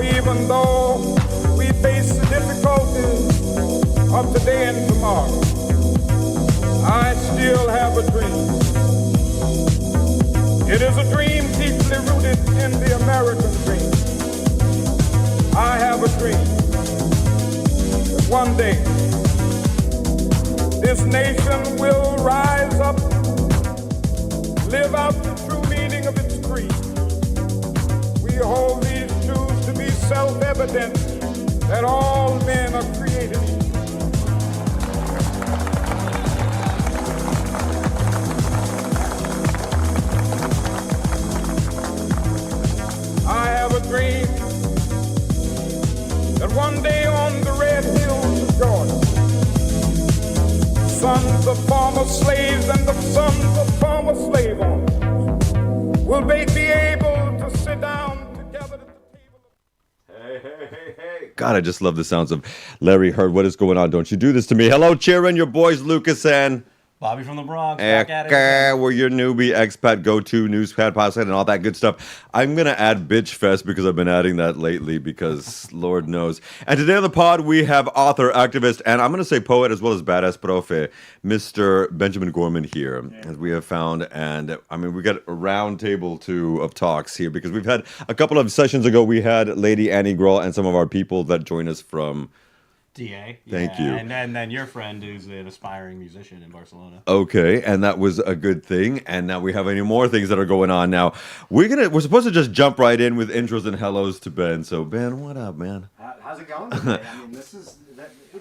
So even though we face the difficulties of today and tomorrow, I still have a dream. It is a dream deeply rooted in the American dream. I have a dream that one day this nation will rise up, live out the true meaning of its creed. We hold these truths to be self-evident that all men are created equal. I have a dream that one day on the red hills of Georgia, sons of former slaves and the sons of former slave owners will be able to sit down together at the table. Hey. God, I just love the sounds of Larry Heard. What is going on? Don't you do this to me. Hello, cheering your boys, Lucas and Bobby from the Bronx, back at it again. We're your newbie expat go-to newspat podcast and all that good stuff. I'm going to add Bitch Fest because I've been adding that lately because Lord knows. And today on the pod, we have author, activist, and I'm going to say poet as well as badass profe, Mr. Benjamin Gorman here, as we have found. And I mean, we got a round table of talks here because we've had a couple of sessions ago, we had Lady Annie Grohl and some of our people that join us from DA. Thank you. And then your friend who's an aspiring musician in Barcelona. Okay, and that was a good thing. And now we have any more things that are going on now. We're supposed to just jump right in with intros and hellos to Ben. So Ben, what up, man? How's it going today? I mean,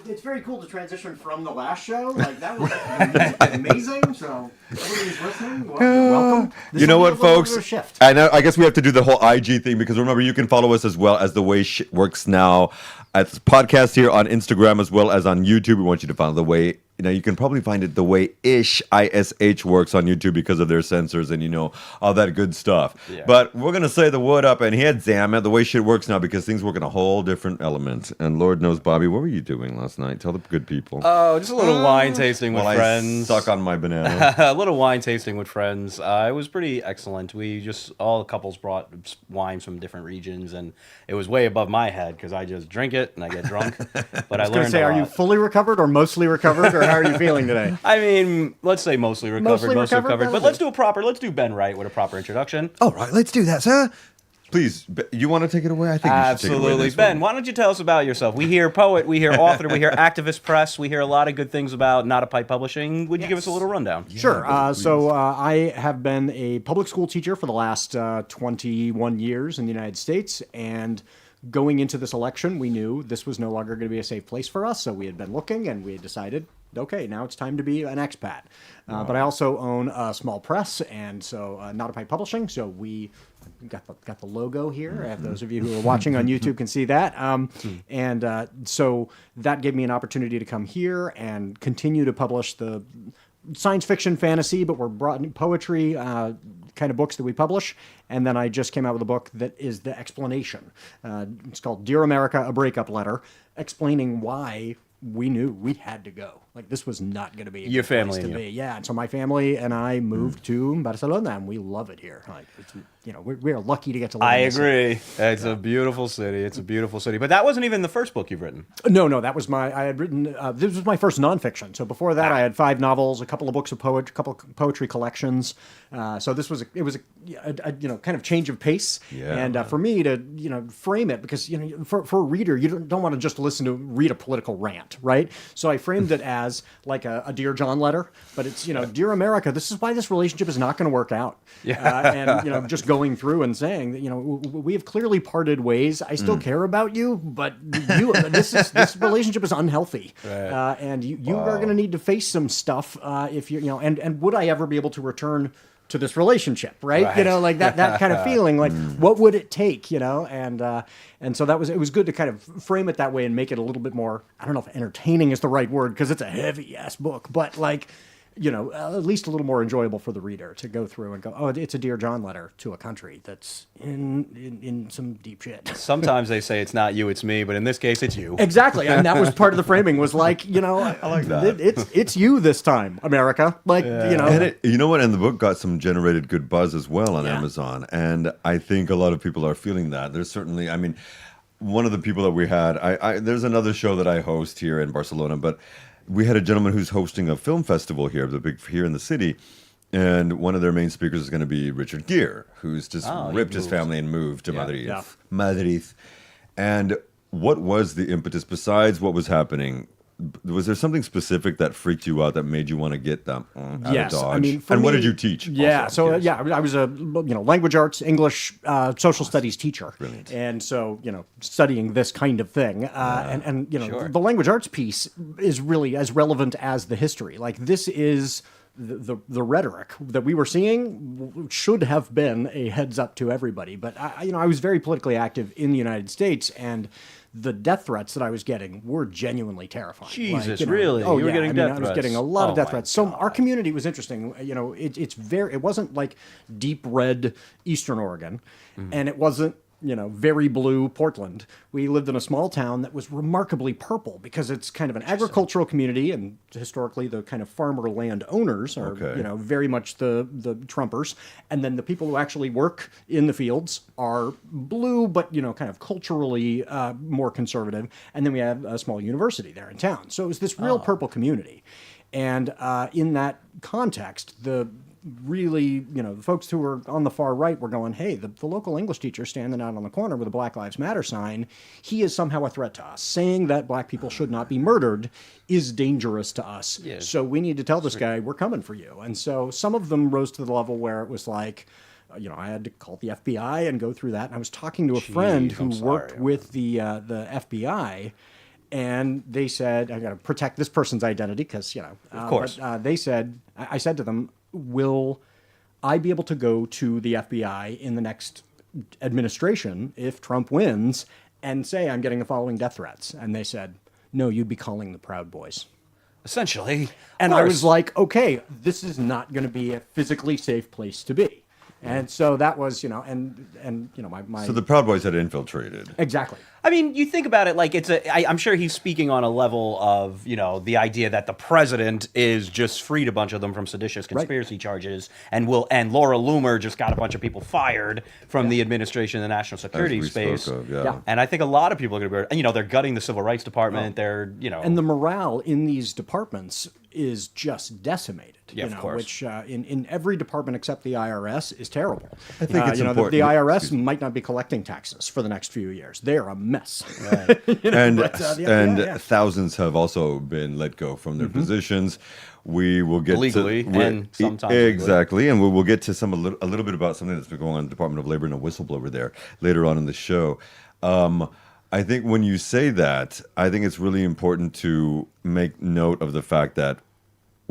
it's very cool to transition from the last show. Like that was amazing. So everybody who's listening, welcome. You know what, folks? Shift. I guess we have to do the whole IG thing because remember, you can follow us as well as The Way Shit Works Now at the podcast here on Instagram as well as on YouTube. We want you to follow The Way. You can probably find it The Way Ish Works on YouTube because of their censors and all that good stuff. Yeah. But we're gonna say the what up and here, damn it, The Way Shit Works Now because things work in a whole different element. And Lord knows, Bobby, what were you doing last night? Tell the good people. Oh, just a little wine tasting with friends. I suck on my banana. A little wine tasting with friends. It was pretty excellent. All the couples brought wines from different regions, and it was way above my head because I just drink it and I get drunk. But I learned a lot. Are you fully recovered or mostly recovered, or how are you feeling today? I mean, let's say mostly recovered. But let's do Ben right with a proper introduction. All right, let's do that, sir. Please, you want to take it away? I think you should take it away. Absolutely. Ben, why don't you tell us about yourself? We hear poet, we hear author, we hear activist press, we hear a lot of good things about Not a Pipe Publishing. Would you give us a little rundown? Sure. I have been a public school teacher for the last 21 years in the United States, and going into this election, we knew this was no longer going to be a safe place for us, so we had been looking, and we had decided, okay, now it's time to be an expat. But I also own a small press, and so Not a Pipe Publishing, so we got the logo here. Those of you who are watching on YouTube can see that. So that gave me an opportunity to come here and continue to publish the science fiction, fantasy, but we're broad poetry kind of books that we publish. And then I just came out with a book that is the explanation. It's called Dear America, A Breakup Letter, explaining why we knew we had to go. Like, this was not going to be a your good family place to be. Yeah, and so my family and I moved to Barcelona, and we love it here. Like, it's, we're lucky to get to live in this agree. city. It's a beautiful city. It's a beautiful city. But that wasn't even the first book you've written. No, that was I had written, this was my first nonfiction. So before that, I had 5 novels, a couple of books of poetry, a couple of poetry collections. So this was, it was a kind of change of pace. Yeah. And for me to, frame it, because, for a reader, you don't want to just read a political rant, right? So I framed it as like a Dear John letter, but it's, Dear America, this is why this relationship is not going to work out. Yeah. And, just going through and saying that, we have clearly parted ways. I still care about you, but this relationship is unhealthy. Right. And you are going to need to face some stuff if you and would I ever be able to return to this relationship, right? Like that kind of feeling, like what would it take, and so it was good to kind of frame it that way and make it a little bit more, I don't know if entertaining is the right word, because it's a heavy ass book, but like, at least a little more enjoyable for the reader to go through and go, oh, it's a Dear John letter to a country that's in some deep shit. Sometimes they say it's not you, it's me, but in this case, it's you. Exactly, and that was part of the framing, was like, I like that. It's you this time, America. Like, And you know what? And the book got some generated good buzz as well on Amazon, and I think a lot of people are feeling that. There's certainly, one of the people that we had, there's another show that I host here in Barcelona, but we had a gentleman who's hosting a film festival here, here in the city, and one of their main speakers is going to be Richard Gere, who's just ripped his family and moved to Madrid. Yeah. Madrid. And what was the impetus besides what was happening? Was there something specific that freaked you out that made you want to get them out Yes, of Dodge? I mean, for and what me- did you teach? Yeah, also? I was a language arts, English, social studies teacher, Brilliant. and so studying this kind of thing, and Sure. the language arts piece is really as relevant as the history. Like this is the rhetoric that we were seeing should have been a heads up to everybody. But I was very politically active in the United States, and the death threats that I was getting were genuinely terrifying. Jesus, really? Oh, You were yeah. getting death I was threats? getting a lot Oh, of death my threats. So God. our community was interesting. It wasn't like deep red Eastern Oregon, and it wasn't very blue Portland. We lived in a small town that was remarkably purple because it's kind of an agricultural community, and historically the kind of farmer land owners are Okay. very much the Trumpers, and then the people who actually work in the fields are blue, but kind of culturally more conservative. And then we have a small university there in town, so it was this real purple community. And in that context, the folks who were on the far right were going, hey, the local English teacher standing out on the corner with a Black Lives Matter sign, he is somehow a threat to us. Saying that black people should not be murdered is dangerous to us. Yeah. So we need to tell this guy, we're coming for you. And so some of them rose to the level where it was like, I had to call the FBI and go through that. And I was talking to a friend who worked with the FBI, and they said, I got to protect this person's identity because, Of course. But, they said, I said to them, will I be able to go to the FBI in the next administration if Trump wins and say I'm getting the following death threats? And they said, no, you'd be calling the Proud Boys. Essentially. And Of I course. was like, okay, this is not going to be a physically safe place to be. And so that was, my So the Proud Boys had infiltrated. exactly. I mean, you think about it like I'm sure he's speaking on a level of, the idea that the president is just freed a bunch of them from seditious conspiracy charges, and Laura Loomer just got a bunch of people fired from the administration in the national security we space. spoke of, yeah. Yeah. And I think a lot of people are going to be, they're gutting the civil rights department. They're, And the morale in these departments is just decimated. Yeah, of course. Which in every department except the IRS is terrible. I think it's important. The IRS might not be collecting taxes for the next few years. They are a mess. And but, the FBI, yeah. thousands have also been let go from their positions. We will get Legally, to and sometimes legally. exactly, and we will get to a little bit about something that's been going on in the Department of Labor and a whistleblower there later on in the show. I think when you say that, I think it's really important to make note of the fact that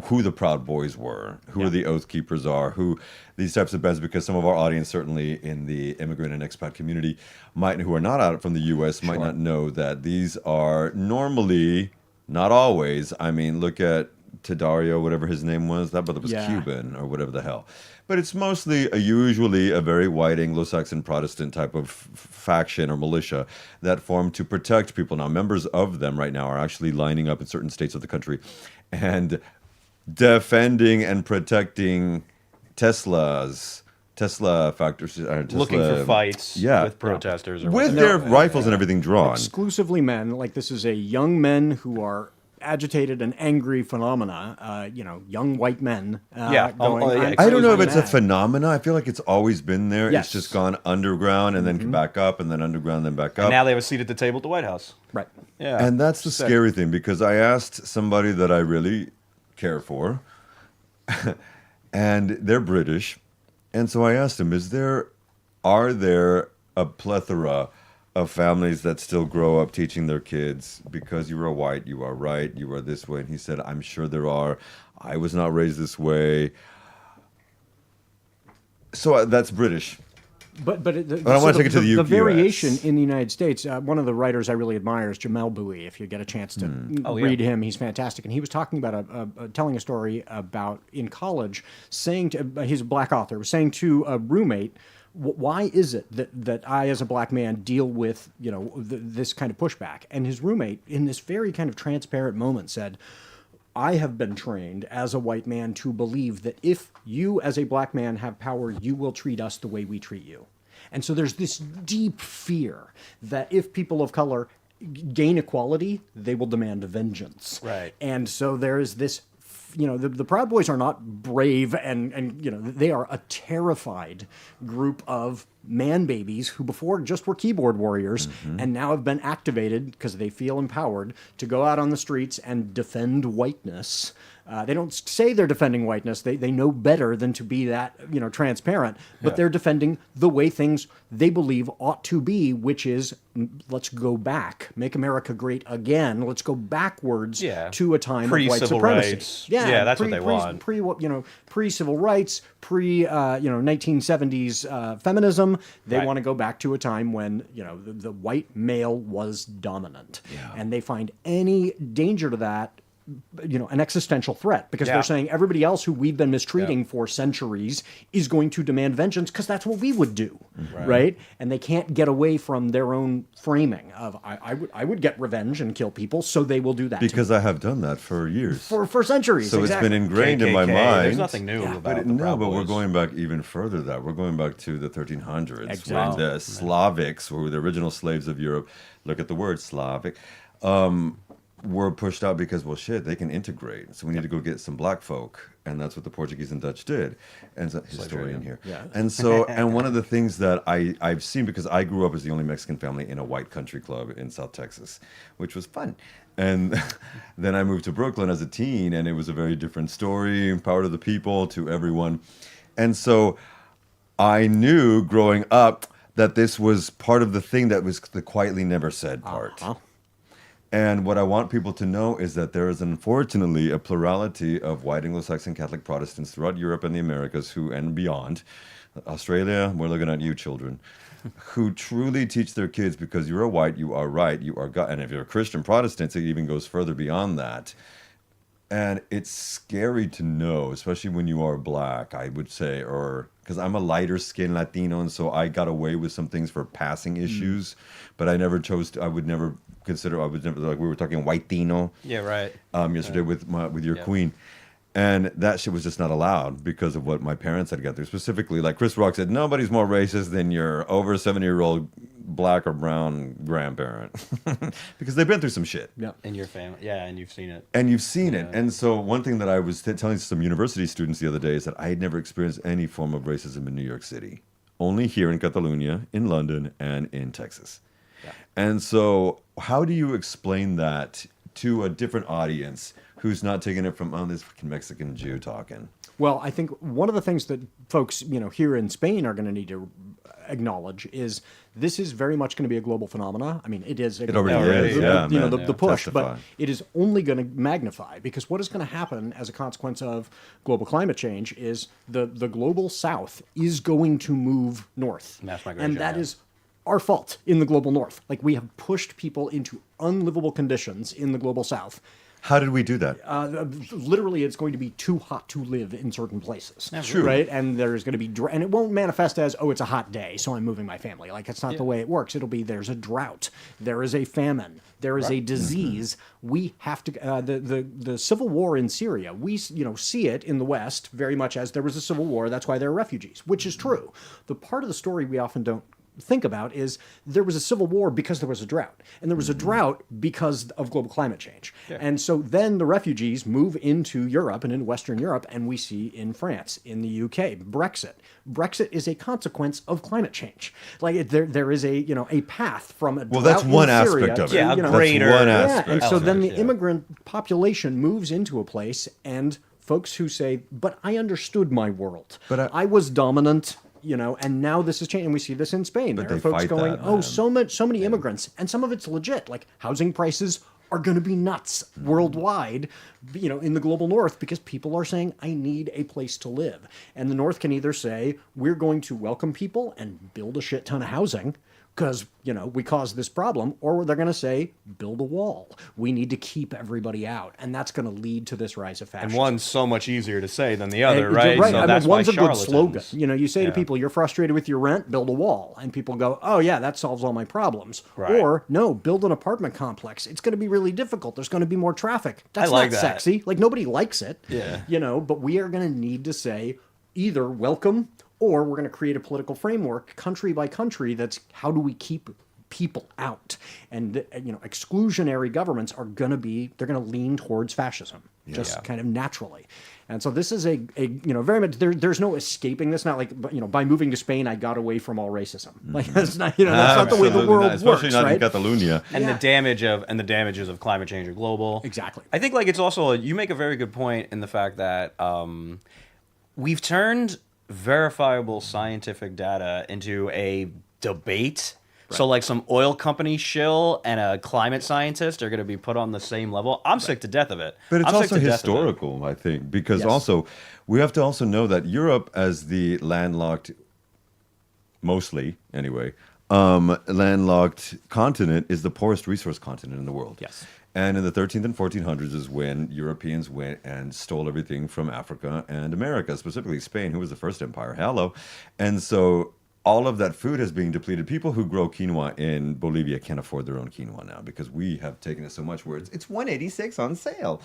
who the Proud Boys were, who the Oath Keepers are, who these types of bands, because some of our audience, certainly in the immigrant and expat community, who are not out from the U.S., might not know that these are normally, not always, I mean, look at Tadario, whatever his name was, that brother was Yeah. Cuban or whatever the hell. But it's mostly usually a very white Anglo-Saxon Protestant type of faction or militia that formed to protect people. Now, members of them right now are actually lining up in certain states of the country and defending and protecting Tesla factories. Tesla, looking for fights with protesters. Or with whatever. their rifles and everything drawn. Exclusively men. Like this is a young men who are agitated and angry phenomena. Young white men. Yeah. Going, Oh, yeah. "I'm I don't know if so it's a mad." phenomena. I feel like it's always been there. Yes. It's just gone underground and then back up and then underground, then back up. And now they have a seat at the table at the White House. Right. Yeah. And that's the scary thing, because I asked somebody that I really care for, and they're British, and so I asked him, are there a plethora of families that still grow up teaching their kids, because you are white, you are right, you are this way? And he said, I'm sure there are. I was not raised this way. So that's British. But I want to take it to the the US. variation in the United States. One of the writers I really admire is Jamel Bouie. If you get a chance to read him, he's fantastic. And he was talking about telling a story about in college, saying to he's a black author, was saying to a roommate, why is it that I, as a black man, deal with this kind of pushback? And his roommate, in this very kind of transparent moment, said, I have been trained as a white man to believe that if you as a black man have power, you will treat us the way we treat you. And so there's this deep fear that if people of color gain equality, they will demand vengeance. Right. And so there is this, the Proud Boys are not brave and they are a terrified group of man babies who before just were keyboard warriors and now have been activated because they feel empowered to go out on the streets and defend whiteness. They don't say they're defending whiteness. They know better than to be that, transparent. But they're defending the way things they believe ought to be, which is let's go back, make America great again. Let's go backwards to a time of white Pre-civil supremacy. rights. Yeah, that's what they want. Pre-civil rights, 1970s feminism. They want to go back to a time when the white male was dominant, and they find any danger to that an existential threat because they're saying everybody else who we've been mistreating for centuries is going to demand vengeance because that's what we would do, right? And they can't get away from their own framing of I would get revenge and kill people, so they will do that Because I have done that for years. for centuries. So exactly. it's been ingrained in my KKK, mind. There's nothing new about the Proud but we're Boys. going back even further than that. We're going back to the 1300s Exactly. when the Slavics, who were the original slaves of Europe, look at the word Slavic, were pushed out because, well, shit, they can integrate. So we need to go get some black folk. And that's what the Portuguese and Dutch did. And so, historian here. Yeah. And so, and one of the things that I've seen, because I grew up as the only Mexican family in a white country club in South Texas, which was fun. And then I moved to Brooklyn as a teen, and it was a very different story, power to the people, to everyone. And so I knew growing up that this was part of the thing that was the quietly never said part. And what I want people to know is that there is unfortunately a plurality of white Anglo-Saxon Catholic Protestants throughout Europe and the Americas and beyond. Australia, we're looking at you children, who truly teach their kids because you're a white, you are right, you are God. And if you're a Christian Protestant, it even goes further beyond that. And it's scary to know, especially when you are black, I would say, or because I'm a lighter skinned Latino, and so I got away with some things for passing issues, but I never chose to, I would never, like we were talking white-tino yesterday with your queen. And that shit was just not allowed because of what my parents had got through. Specifically, like Chris Rock said, nobody's more racist than your over 70-year-old black or brown grandparent. Because they've been through some shit. Yeah. In your family. Yeah, and you've seen it. And you've seen it. And so one thing that I was telling some university students the other day is that I had never experienced any form of racism in New York City. Only here in Catalonia, in London, and in Texas. Yeah. And so how do you explain that to a different audience who's not taking it from, this fucking Mexican Jew talking? Well, I think one of the things that folks, here in Spain are going to need to acknowledge is this is very much going to be a global phenomena. I mean, it is. It already is, the push, Testify. but it is only going to magnify because what is going to happen as a consequence of global climate change is the global south is going to move north. Mass migration, and that is our fault in the global north. Like we have pushed people into unlivable conditions in the global south. How did we do that? Literally, it's going to be too hot to live in certain places. True. Right? And there's going to be, and it won't manifest as, it's a hot day, so I'm moving my family. Like, it's not the way it works. It'll be, there's a drought, there is a famine, there is a disease. We have to, the civil war in Syria, we, see it in the West very much as there was a civil war, that's why there are refugees, which is true. The part of the story we often don't think about is there was a civil war because there was a drought, and there was a drought because of global climate change. And so then the refugees move into Europe and in Western Europe, and we see in France, in the UK, Brexit is a consequence of climate change. Like there is a path from a drought that's one in Syria aspect of to, it. Yeah, That's greater one aspect. and so then the Yeah. immigrant population moves into a place, and folks who say, but I understood my world. But I was dominant, and now this is changing. And we see this in Spain. But There are they folks fight going, that, man. so many immigrants. And some of it's legit. Like housing prices are going to be nuts worldwide, in the global north, because people are saying, I need a place to live. And the north can either say, we're going to welcome people and build a shit ton of housing, because, we caused this problem, or they're going to say, build a wall. We need to keep everybody out. And that's going to lead to this rise of fascism. And one's so much easier to say than the other, And- right? Right. So I mean, that's why one's a good slogan. charlatans- You say to people, you're frustrated with your rent, build a wall. And people go, oh, yeah, that solves all my problems. Right. Or, no, build an apartment complex. It's going to be really difficult. There's going to be more traffic. That's like not that. sexy. Like, nobody likes it. Yeah. But we are going to need to say either welcome or we're going to create a political framework, country by country, that's how do we keep people out? And exclusionary governments are going to they're going to lean towards fascism, just kind of naturally. And so this is a very much there's no escaping this. Not like by moving to Spain I got away from all racism. Like that's not that's not the way the world especially works, not right? in Catalonia. And the damages of climate change are global. Exactly. I think it's also you make a very good point in the fact that we've turned verifiable scientific data into a debate. Right. So some oil company shill and a climate scientist are going to be put on the same level. I'm sick to death of it. But it's also historical, I think, because also we have to also know that Europe, as the landlocked, mostly anyway, landlocked continent, is the poorest resource continent in the world. Yes. And in the 13th and 1400s is when Europeans went and stole everything from Africa and America, specifically Spain, who was the first empire. Hello. And so all of that food is being depleted. People who grow quinoa in Bolivia can't afford their own quinoa now because we have taken it so much where it's $186 on sale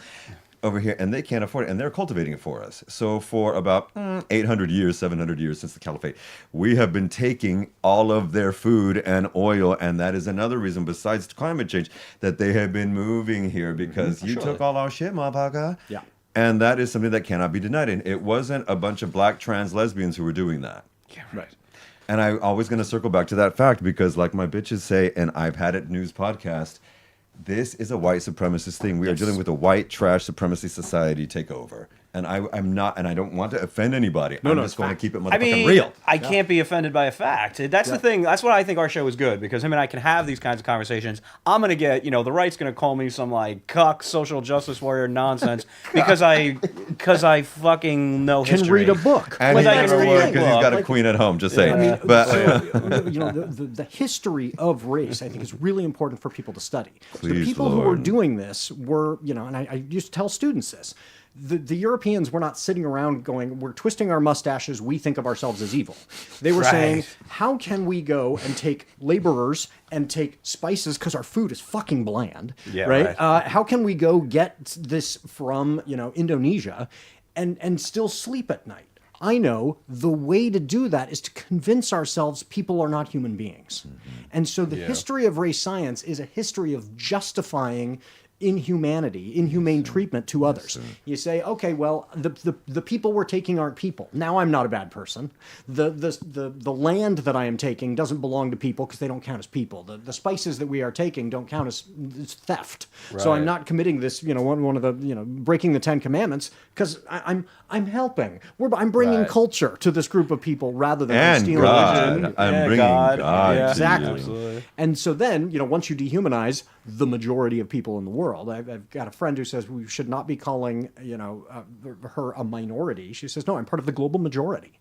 over here, and they can't afford it, and they're cultivating it for us. So for about 800 years, 700 years since the Caliphate, we have been taking all of their food and oil, and that is another reason, besides climate change, that they have been moving here because you took all our shit, motherfucker. Yeah. And that is something that cannot be denied. And it wasn't a bunch of black trans lesbians who were doing that. Yeah, right. And I'm always going to circle back to that fact because, like my bitches say, and I've had it news podcast, this is a white supremacist thing. We are dealing with a white trash supremacy society takeover. And I'm not, and I don't want to offend anybody. I'm just going to keep it motherfucking real. I can't be offended by a fact. That's the thing. That's why I think our show is good, because him and I can have these kinds of conversations. I'm going to get, the right's going to call me some cuck social justice warrior nonsense because I fucking know can history. read a book. And he that's can the read thing. because he's got a queen at home, just saying. I mean, but the history of race, I think, is really important for people to study. The Please, people who were Lord. doing this were, and I used to tell students this, the Europeans were not sitting around going, we're twisting our mustaches, we think of ourselves as evil. They were saying, how can we go and take laborers and take spices, because our food is fucking bland, right? How can we go get this from, Indonesia and still sleep at night? I know the way to do that is to convince ourselves people are not human beings. And so the history of race science is a history of justifying inhumane treatment to others. You say, okay, well, the people we're taking aren't people. Now I'm not a bad person. The land that I am taking doesn't belong to people because they don't count as people. The spices that we are taking don't count as theft. Right. So I'm not committing this, one of the, breaking the 10 Commandments because I'm helping. I'm bringing culture to this group of people rather than stealing religion. I'm bringing God. Exactly. Absolutely. And so then, once you dehumanize the majority of people in the world, I've got a friend who says we should not be calling, her a minority. She says, no, I'm part of the global majority.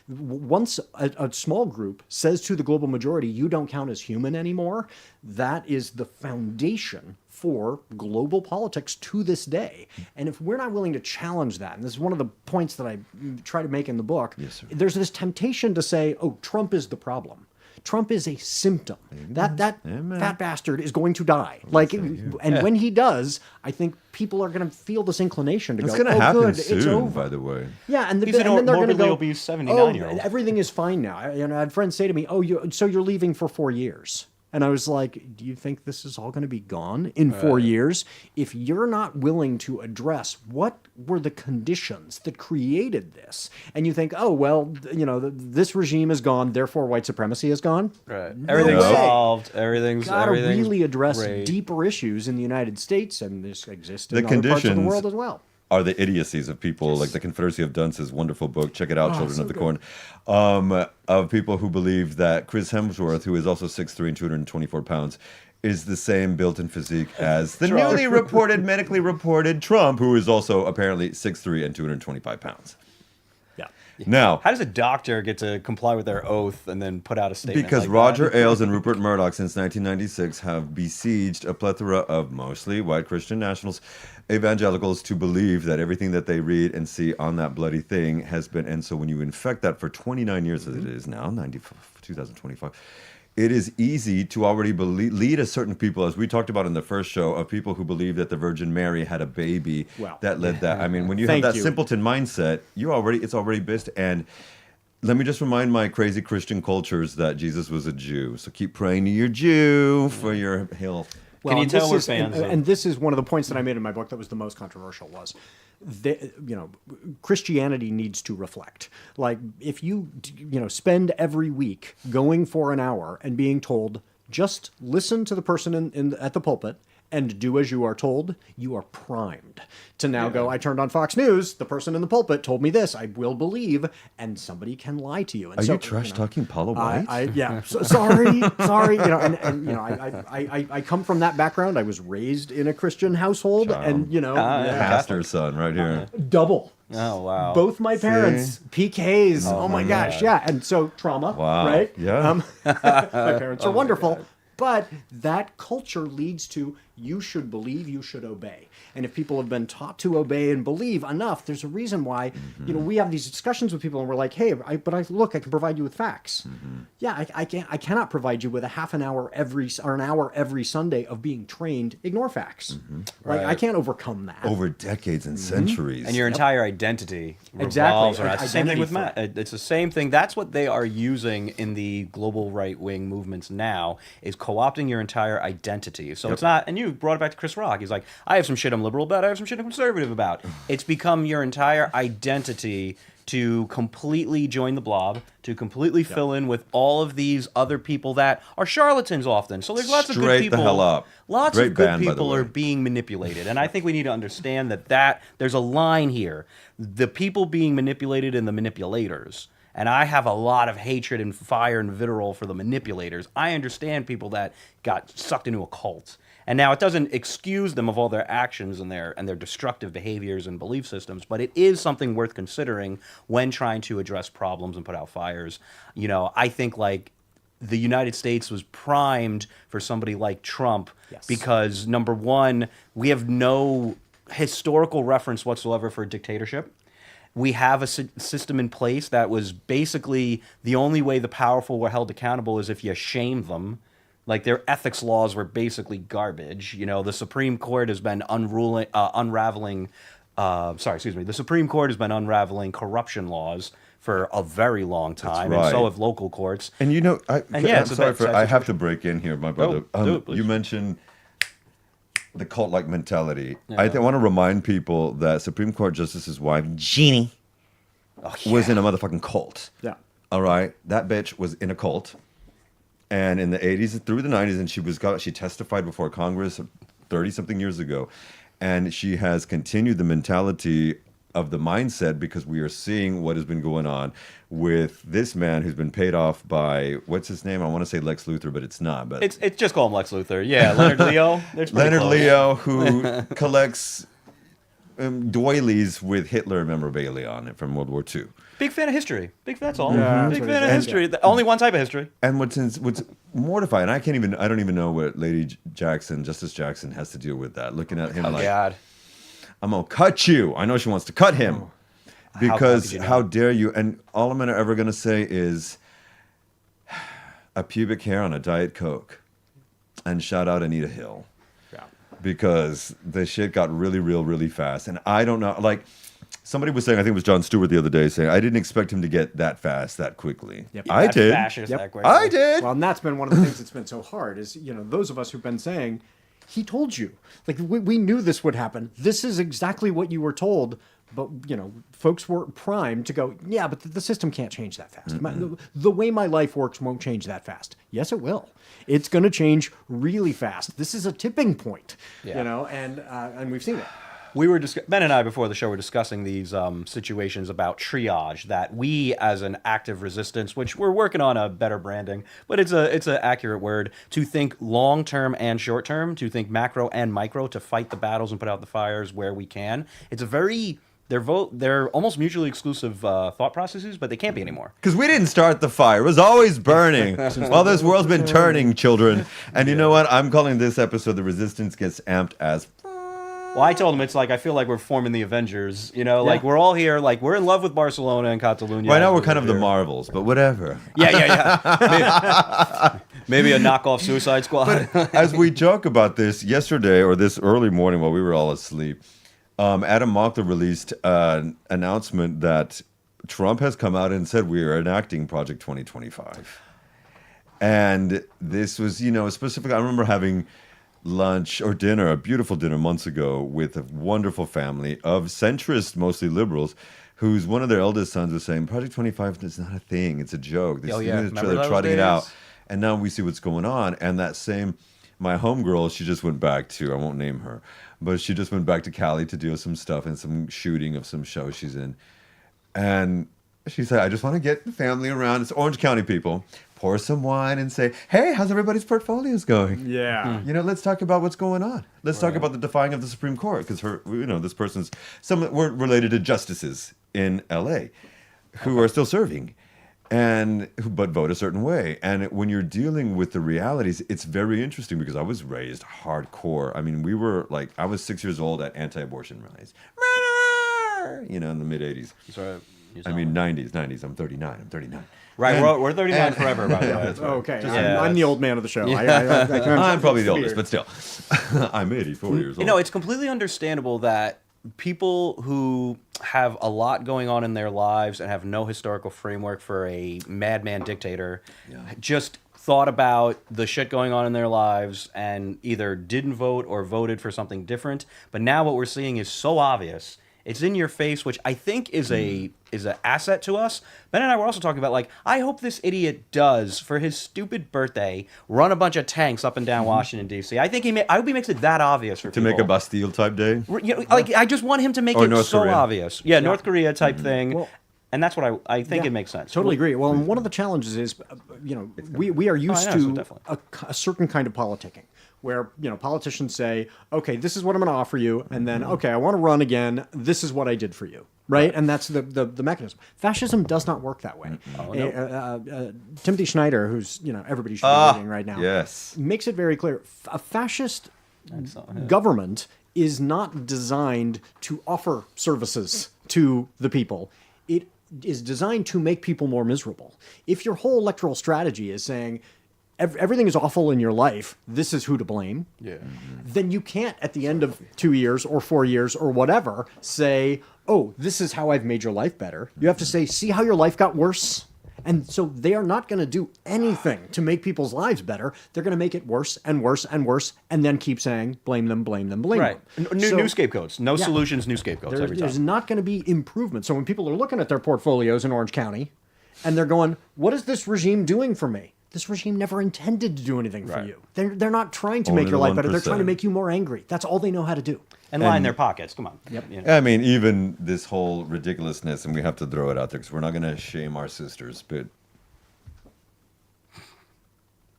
Once a small group says to the global majority, you don't count as human anymore, that is the foundation for global politics to this day. And if we're not willing to challenge that, and this is one of the points that I try to make in the book, there's this temptation to say, oh, Trump is the problem. Trump is a symptom. That fat bastard is going to die. And when he does, I think people are going to feel this inclination to it's go, going to happen good, soon, it's over. by the way. Yeah, and He's then they're going to go, obese 79-year-old. everything is fine now. I had friends say to me, so you're leaving for 4 years. And I was like, do you think this is all going to be gone in 4 years? If you're not willing to address what were the conditions that created this, and you think, oh, well, this regime is gone, therefore white supremacy is gone. Right. No Everything's way. solved. Everything's Got to really address great. deeper issues in the United States, and this exists in The other parts of the conditions world as well. Are the idiocies of people like the Confederacy of Dunce's wonderful book. Check it out, Children of the Corn. Of people who believe that Chris Hemsworth, who is also 6'3" and 224 pounds, is the same built-in physique as the newly medically reported Trump, who is also apparently 6'3" and 225 pounds. Yeah. Now, how does a doctor get to comply with their oath and then put out a statement? Because like Roger that? Ailes and Rupert Murdoch since 1996 have besieged a plethora of mostly white Christian nationals, evangelicals, to believe that everything that they read and see on that bloody thing has been. And so when you infect that for 29 years, as it is now, 2025, it is easy to already lead a certain people, as we talked about in the first show, of people who believe that the Virgin Mary had a baby that led that. I mean, when you have that simpleton mindset, it's already based. And let me just remind my crazy Christian cultures that Jesus was a Jew. So keep praying to your Jew for your health. Can you and tell this we're is- fans of- And this is one of the points that I made in my book that was the most controversial was, Christianity needs to reflect. Like, if you, spend every week going for an hour and being told, just listen to the person at the pulpit and do as you are told, you are primed to now go, I turned on Fox News, the person in the pulpit told me this, I will believe, and somebody can lie to you. And Are you trash talking Paula White? Sorry. I come from that background. I was raised in a Christian household, and Pastor's son right here. double. Oh, wow. Both my parents, PKs. Oh my gosh, yeah. And so trauma, Wow. right? Yeah. My parents are wonderful. But that culture leads to you should believe, you should obey. And if people have been taught to obey and believe enough, there's a reason why, we have these discussions with people and we're like, hey, I can provide you with facts. Yeah, I cannot provide you with an hour every Sunday of being trained, ignore facts. Like, I can't overcome that. Over decades and centuries. And your entire identity Exactly. revolves around. It's the same thing with Identity Matt. It's the same thing. That's what they are using in the global right-wing movements now, is co-opting your entire identity. So it's not, and you brought it back to Chris Rock. He's like, I have some shit I'm liberal about, I have some shit I'm conservative about. It's become your entire identity to completely join the blob, to completely fill in with all of these other people that are charlatans often. So there's lots of good Straight people. the hell up. Lots Great of good band, by the people way. are being manipulated. And I think we need to understand that there's a line here. The people being manipulated and the manipulators. And I have a lot of hatred and fire and vitriol for the manipulators. I understand people that got sucked into a cult. And now it doesn't excuse them of all their actions and their destructive behaviors and belief systems, but it is something worth considering when trying to address problems and put out fires. I think like the United States was primed for somebody like Trump because, number one, we have no historical reference whatsoever for dictatorship. We have a system in place that was basically the only way the powerful were held accountable is if you shame them. Like, their ethics laws were basically garbage. The Supreme Court has been unraveling corruption laws for a very long time, right. and so have local courts. And it's a bad I have to break in here, my brother. do it, please. You mentioned the cult-like mentality. I want to remind people that Supreme Court Justice's wife, Jeannie, was in a motherfucking cult. Yeah. All right? That bitch was in a cult. And in the 80s through the 90s, and she testified before Congress 30-something years ago. And she has continued the mentality of the mindset because we are seeing what has been going on with this man who's been paid off by, what's his name? I want to say Lex Luthor, but it's not. But It's just call him Lex Luthor. Yeah, Leonard Leo. Leonard Leo, who collects doilies with Hitler memorabilia on it from World War II. Big fan of history. That's all. Yeah, Big that's fan what of he history. Only one type of history. And what's mortifying, I don't even know what Justice Jackson has to deal with that. Looking at him like, God. I'm going to cut you. I know she wants to cut him. Because could you how dare you? And all I'm ever going to say is a pubic hair on a Diet Coke. And shout out Anita Hill. Yeah. Because the shit got really real really fast. And I don't know, like, somebody was saying, I think it was Jon Stewart the other day, saying, I didn't expect him to get that fast, that quickly. Yep. I That did. fascist, Yep. that quickly. I did. Well, and that's been one of the things that's been so hard is, those of us who've been saying, he told you. Like, we knew this would happen. This is exactly what you were told. But, folks were primed to go, yeah, but the system can't change that fast. The way my life works won't change that fast. Yes, it will. It's going to change really fast. This is a tipping point, and we've seen it. We were Ben and I before the show were discussing these situations about triage that we as an active resistance, which we're working on a better branding, but it's an accurate word, to think long term and short term, to think macro and micro, to fight the battles and put out the fires where we can. It's a very they're almost mutually exclusive thought processes, but they can't be anymore. Because we didn't start the fire. It was always burning. While this world's been turning, children. And you know what? I'm calling this episode The Resistance Gets Amped as... Well, I told him it's like I feel like we're forming the Avengers. Like we're all here, like we're in love with Barcelona and Catalunya. Right now we're kind of the Marvels, but whatever. Yeah. Maybe a knockoff Suicide Squad. As we joke about this yesterday or this early morning while we were all asleep, Adam Mockler released an announcement that Trump has come out and said we are enacting Project 2025. And this was, specific. I remember having lunch or dinner, a beautiful dinner months ago with a wonderful family of centrist, mostly liberals, whose one of their eldest sons was saying, Project 25 is not a thing. It's a joke. Oh, yeah. They're trotting it out. And now we see what's going on. And that same, my homegirl, she just went back to, I won't name her, but she just went back to Cali to do some stuff and some shooting of some show she's in. And she said, I just want to get the family around. It's Orange County people. Pour some wine and say, hey, how's everybody's portfolios going? Yeah. Let's talk about what's going on. Let's talk about the defying of the Supreme Court. Because this person's, we're related to justices in LA who are still serving. But vote a certain way. And when you're dealing with the realities, it's very interesting because I was raised hardcore. I mean, I was 6 years old at anti-abortion rallies. In the mid 80s. Sorry, 90s. I'm 39. Right, And- we're 39 forever, by the way. That's right. Okay, Yeah. I'm the old man of the show. I'm probably the Weird. oldest, but still. I'm 84 years old. It's completely understandable that people who have a lot going on in their lives and have no historical framework for a madman dictator just thought about the shit going on in their lives and either didn't vote or voted for something different. But now what we're seeing is so obvious. It's in your face, which I think is an asset to us. Ben and I were also talking about, I hope this idiot does, for his stupid birthday, run a bunch of tanks up and down Washington, D.C. I hope he makes it that obvious for people. To make a Bastille type day? I just want him to make Or it North so Korea. obvious. Yeah, North Korea type thing. Well, and that's what I think it makes sense. Totally agree. Well, and one of the challenges is, we are used I know, so to definitely. a certain kind of politicking, where politicians say, okay, this is what I'm going to offer you, and then okay, I want to run again. This is what I did for you, right? And that's the mechanism. Fascism does not work that way. Timothy Schneider, who's everybody should be reading right now, Yes. makes it very clear. A fascist government is not designed to offer services to the people. It is designed to make people more miserable. If your whole electoral strategy is saying everything is awful in your life, this is who to blame, then you can't, at the end of 2 years or 4 years or whatever, say, oh, this is how I've made your life better. You have to say, see how your life got worse? And so they are not going to do anything to make people's lives better. They're going to make it worse and worse and worse, and then keep saying, blame them, blame them, blame Right. them. New scapegoats. No solutions, new scapegoats every There's time. not going to be improvement. So when people are looking at their portfolios in Orange County, and they're going, what is this regime doing for me? This regime never intended to do anything for you. They're not trying to Only make your the life better. They're 1%. trying to make you more angry. That's all they know how to do. And line their pockets. Come on. Yep. I mean, even this whole ridiculousness, and we have to throw it out there because we're not going to shame our sisters, but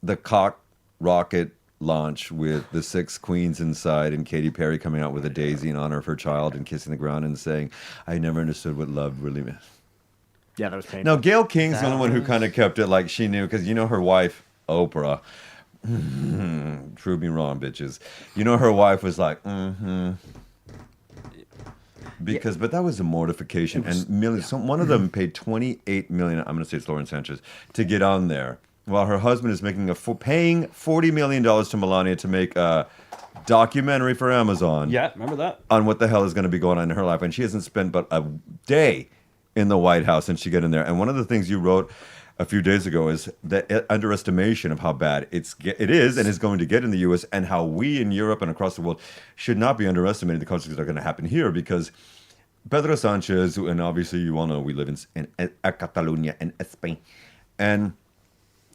the cock rocket launch with the 6 queens inside and Katy Perry coming out with a daisy in honor of her child and kissing the ground and saying, I never understood what love really meant. Yeah, that was painful. Now, Gail King's the only one who kind of kept it like she knew, because her wife, Oprah, prove me wrong, bitches. Her wife was like, because, but that was a mortification. And millions, one of them paid $28 million, I'm going to say it's Lauren Sanchez, to get on there, while her husband is making paying $40 million to Melania to make a documentary for Amazon. Yeah, remember that? On what the hell is going to be going on in her life. And she hasn't spent but a day in the White House since she got in there. And one of the things you wrote a few days ago is the underestimation of how bad it is and is going to get in the U.S. and how we in Europe and across the world should not be underestimating the consequences that are going to happen here, because Pedro Sanchez, and obviously you all know we live in Catalonia and Spain, and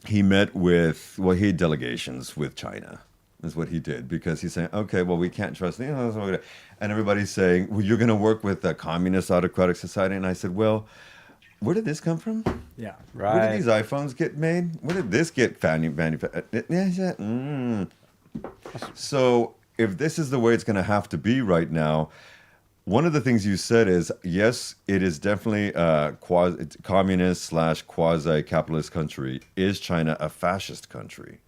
he met with, he had delegations with China. Is what he did, because he's saying, okay, well, we can't trust, and everybody's saying, well, you're going to work with a communist autocratic society. And I said, well, where did this come from? Yeah. Right. Where did these iPhones get made? Where did this get manufactured? So if this is the way it's going to have to be right now, one of the things you said is, yes, it is definitely a communist / quasi-capitalist country. Is China a fascist country?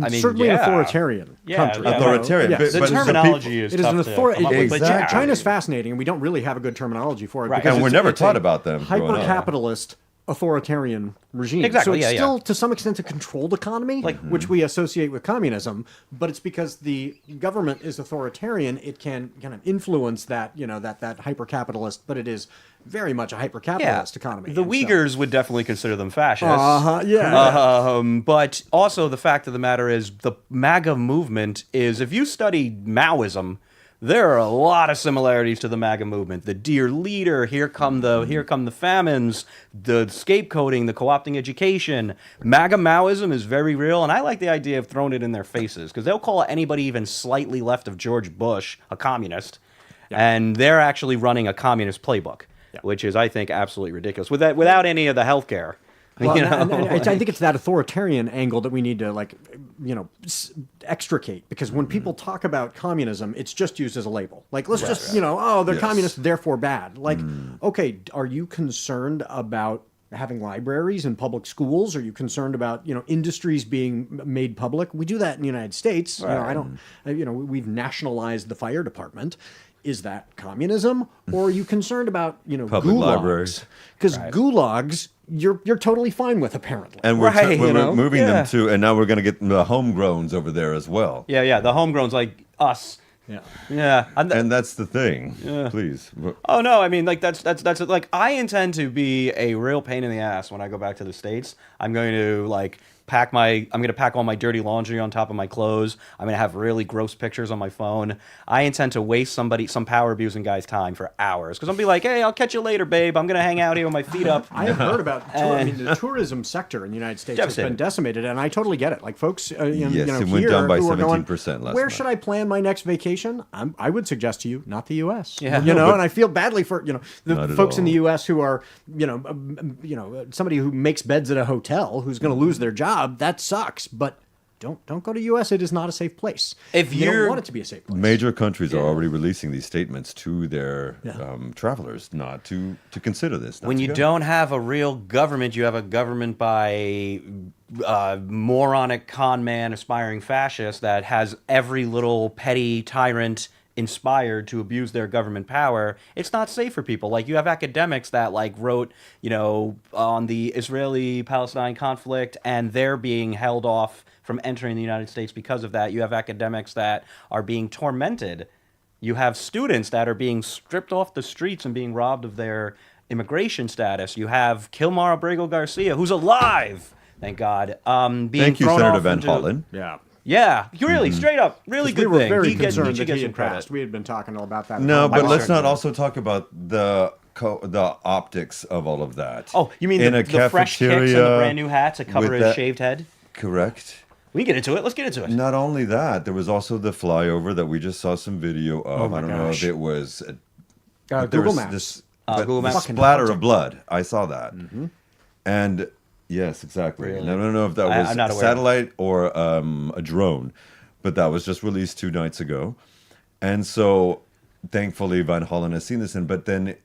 I mean, certainly an authoritarian country. Yeah. Authoritarian. Yes. The terminology is It is tough an to come up with, authority. but China's fascinating, and we don't really have a good terminology for it. Right. because And we're it's never a taught about them growing up. Hyper-capitalist authoritarian regime. Exactly, So it's yeah, yeah. still, to some extent, a controlled economy, which we associate with communism. But it's because the government is authoritarian, it can kind of influence that, that hyper-capitalist, but it is very much a hyper-capitalist economy. The And so- Uyghurs would definitely consider them fascists. yeah. But also the fact of the matter is the MAGA movement is, if you study Maoism, there are a lot of similarities to the MAGA movement. The dear leader, here come the famines, the scapegoating, the co-opting education. MAGA Maoism is very real, and I like the idea of throwing it in their faces, because they'll call anybody even slightly left of George Bush a communist, and they're actually running a communist playbook, which is, I think, absolutely ridiculous, without any of the healthcare. Well, You know? and I think it's that authoritarian angle that we need to extricate, because when people talk about communism, it's just used as a label. Like, let's just, they're communists, therefore bad. Like, okay, are you concerned about having libraries in public schools? Are you concerned about, industries being made public? We do that in the United States. We've nationalized the fire department. Is that communism? Or are you concerned about, Public gulags? libraries. Because gulags, you're totally fine with, apparently. And we're, Right, we're moving Yeah. them to, and now we're going to get the homegrowns over there as well. Yeah, the homegrowns like us. Yeah. Yeah. And that's the thing. Please. Oh no, I mean, like that's like, I intend to be a real pain in the ass when I go back to the States. I'm going to pack all my dirty laundry on top of my clothes. I'm going to have really gross pictures on my phone. I intend to waste some power abusing guy's time for hours, because I'll be like, hey, I'll catch you later, babe. I'm going to hang out here with my feet up. I have heard about the tourism sector in the United States has been decimated, and I totally get it. Like, folks, Yes, it went here down by who are going, 17% last where month. should I plan my next vacation? I would suggest to you, not the U.S. Yeah. And I feel badly for Not the at folks in the all. U.S. who are somebody who makes beds at a hotel who's going to lose their job. That sucks, but. Don't go to U.S. It is not a safe place. If you don't you're- want it to be a safe place. Major countries are already releasing these statements to their travelers not to consider this. not When to you go. don't have a real government, you have a government by moronic con man, aspiring fascist that has every little petty tyrant inspired to abuse their government power. It's not safe for people. Like, you have academics that wrote, on the Israeli-Palestine conflict, and they're being held off from entering the United States because of that. You have academics that are being tormented. You have students that are being stripped off the streets and being robbed of their immigration status. You have Kilmar Abrego Garcia, who's alive, thank God, being Thank you, thrown Senator off Van into- Hollen. Yeah. Yeah, really, straight up, really We good were thing. very He concerned should that get he some had credit. passed. We had been talking about that. No, but let's not also. also talk about the optics of all of that. Oh, you mean in the a fresh kicks and the cafeteria brand new hat to cover with his that- shaved head? Correct. We can get into it. Let's get into it. Not only that, there was also the flyover that we just saw some video of. my I don't know gosh. if it was but there Google was Maps. This, Google the Maps. splatter of blood. I saw that, and yes, exactly. Really? And I don't know if that I'm was not a aware. satellite or a drone, but that was just released 2 nights ago, and so thankfully Van Hollen has seen this. But then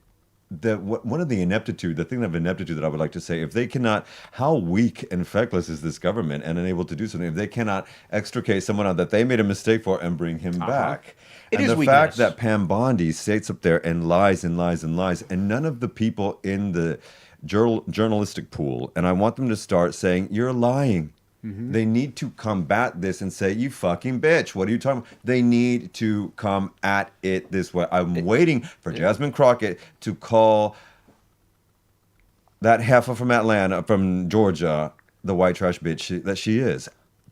one of the ineptitude, the thing of ineptitude that I would like to say, if they cannot, how weak and feckless is this government and unable to do something, if they cannot extricate someone out that they made a mistake for and bring him back. It And is the weakness. fact that Pam Bondi sits up there and lies and lies and lies, and none of the people in the journalistic pool, and I want them to start saying, you're lying. They need to combat this and say, you fucking bitch, what are you talking about? They need to come at it this way. I'm waiting for Jasmine Crockett to call that heifer from Atlanta, from Georgia, the white trash bitch that she is.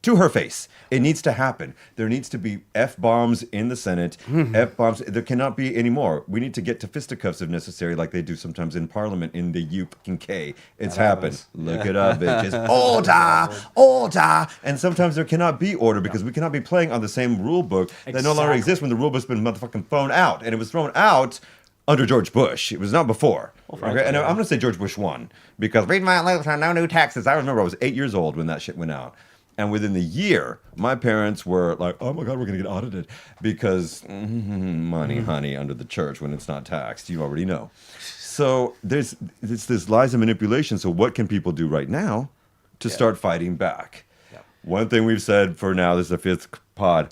To her face. It needs to happen. There needs to be F-bombs in the Senate. F-bombs. There cannot be any more. We need to get to fisticuffs if necessary, like they do sometimes in Parliament in the UK. It's happened. Look it up, bitches. Order! Order! And sometimes there cannot be order because we cannot be playing on the same rule book that no longer Exactly. exists when the rule book's been motherfucking thrown out. And it was thrown out under George Bush. It was not before. Okay? And I'm going to say George Bush 1 because read my lips on no new taxes. I remember I was 8 years old when that shit went out. And within the year, my parents were like, oh my God, we're going to get audited because money, honey, under the church when it's not taxed. You already know. So there's this lies and manipulation. So what can people do right now to start fighting back? One thing we've said for now, this is the 5th pod,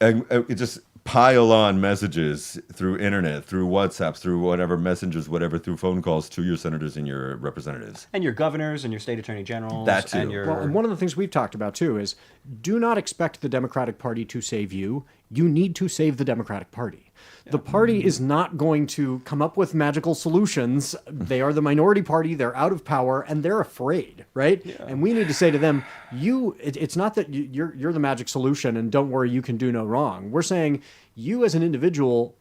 and it just pile on messages through internet, through WhatsApps, through whatever messengers, whatever, through phone calls to your senators and your representatives. And your governors and your state attorney generals. That too. And your... Well, and one of the things we've talked about too is do not expect the Democratic Party to save you. You need to save the Democratic Party. The party is not going to come up with magical solutions. They are the minority party. They're out of power and they're afraid, right? Yeah. And we need to say to them, it's not that you're the magic solution and don't worry, you can do no wrong. We're saying you as an individual,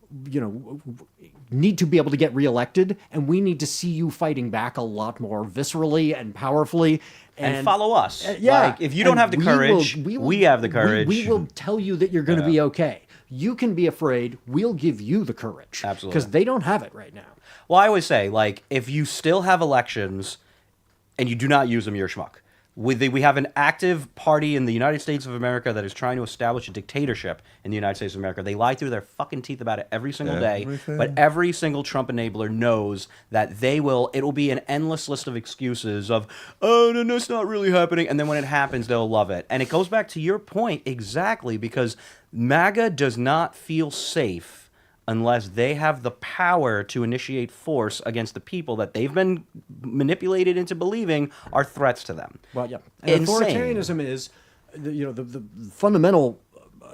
need to be able to get reelected, and we need to see you fighting back a lot more viscerally and powerfully. And follow us. Yeah. Like, if you don't have the courage, we have the courage. We will tell you that you're going to be okay. You can be afraid. We'll give you the courage. Absolutely. Because they don't have it right now. Well, I always say, like, if you still have elections and you do not use them, you're a schmuck. We have an active party in the United States of America that is trying to establish a dictatorship in the United States of America. They lie through their fucking teeth about it every single day. But every single Trump enabler knows that it'll be an endless list of excuses of, oh, no, it's not really happening. And then when it happens, they'll love it. And it goes back to your point exactly, because MAGA does not feel safe unless they have the power to initiate force against the people that they've been manipulated into believing are threats to them. Well, yeah. And authoritarianism is, the fundamental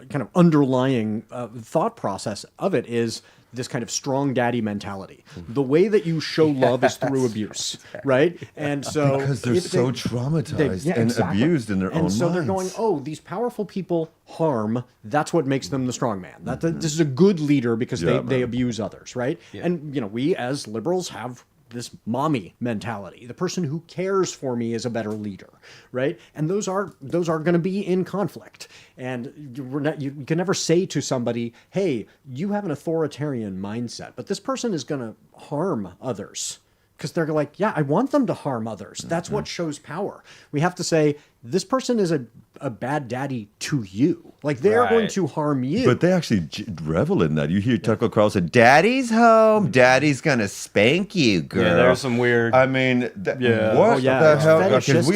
kind of underlying thought process of it is this kind of strong daddy mentality. The way that you show love is through abuse, right? And so because they're so traumatized and abused in their own minds. And so they're going, oh, these powerful people harm. That's what makes them the strong man. This is a good leader because they abuse others, right? Yeah. And we as liberals have this mommy mentality. The person who cares for me is a better leader, right? And those are going to be in conflict. And you can never say to somebody, hey, you have an authoritarian mindset, but this person is going to harm others. Because they're like, yeah, I want them to harm others. That's what shows power. We have to say, this person is a bad daddy to you. Like, they're going to harm you. But they actually revel in that. You hear Tucker Carlson, Daddy's home. Daddy's going to spank you, girl. Yeah, there's some weird... I mean, what the hell? Because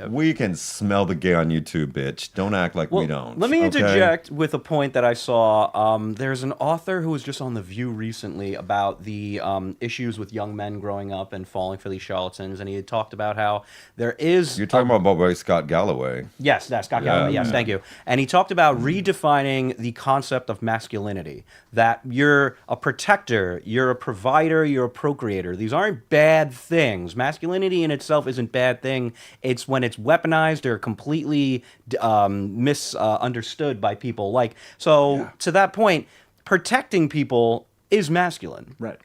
we can smell the gay on YouTube, bitch. Don't act like we don't. Let me interject with a point that I saw. There's an author who was just on The View recently about the issues with young men growing up and falling for these charlatans, and he had talked about how there is... You're talking about Scott Galloway. Yes, that's Scott Galloway. Yes, thank you. And he talked about redefining the concept of masculinity, that you're a protector, you're a provider, you're a procreator. These aren't bad things. Masculinity in itself isn't a bad thing. It's when it's weaponized or completely misunderstood by people. To that point, protecting people is masculine. Right.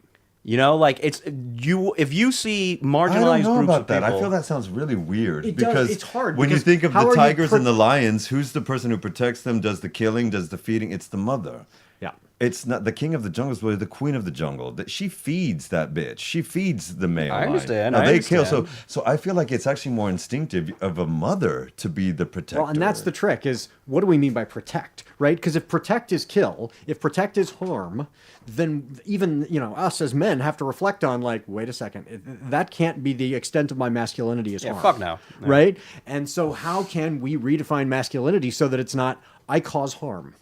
It's if you see marginalized groups of people. I don't know about that. I feel that sounds really weird. It's hard. When you think of the tigers and the lions, who's the person who protects them, does the killing, does the feeding? It's the mother. Yeah. It's not the king of the jungle, is the queen of the jungle. She feeds that bitch. She feeds the male. I understand. Now, kill. So I feel like it's actually more instinctive of a mother to be the protector. Well, and that's the trick is, what do we mean by protect, right? Because if protect is kill, if protect is harm, then even, us as men have to reflect on, like, wait a second, that can't be the extent of my masculinity is harm. Fuck no. Right? And so how can we redefine masculinity so that it's not, I cause harm?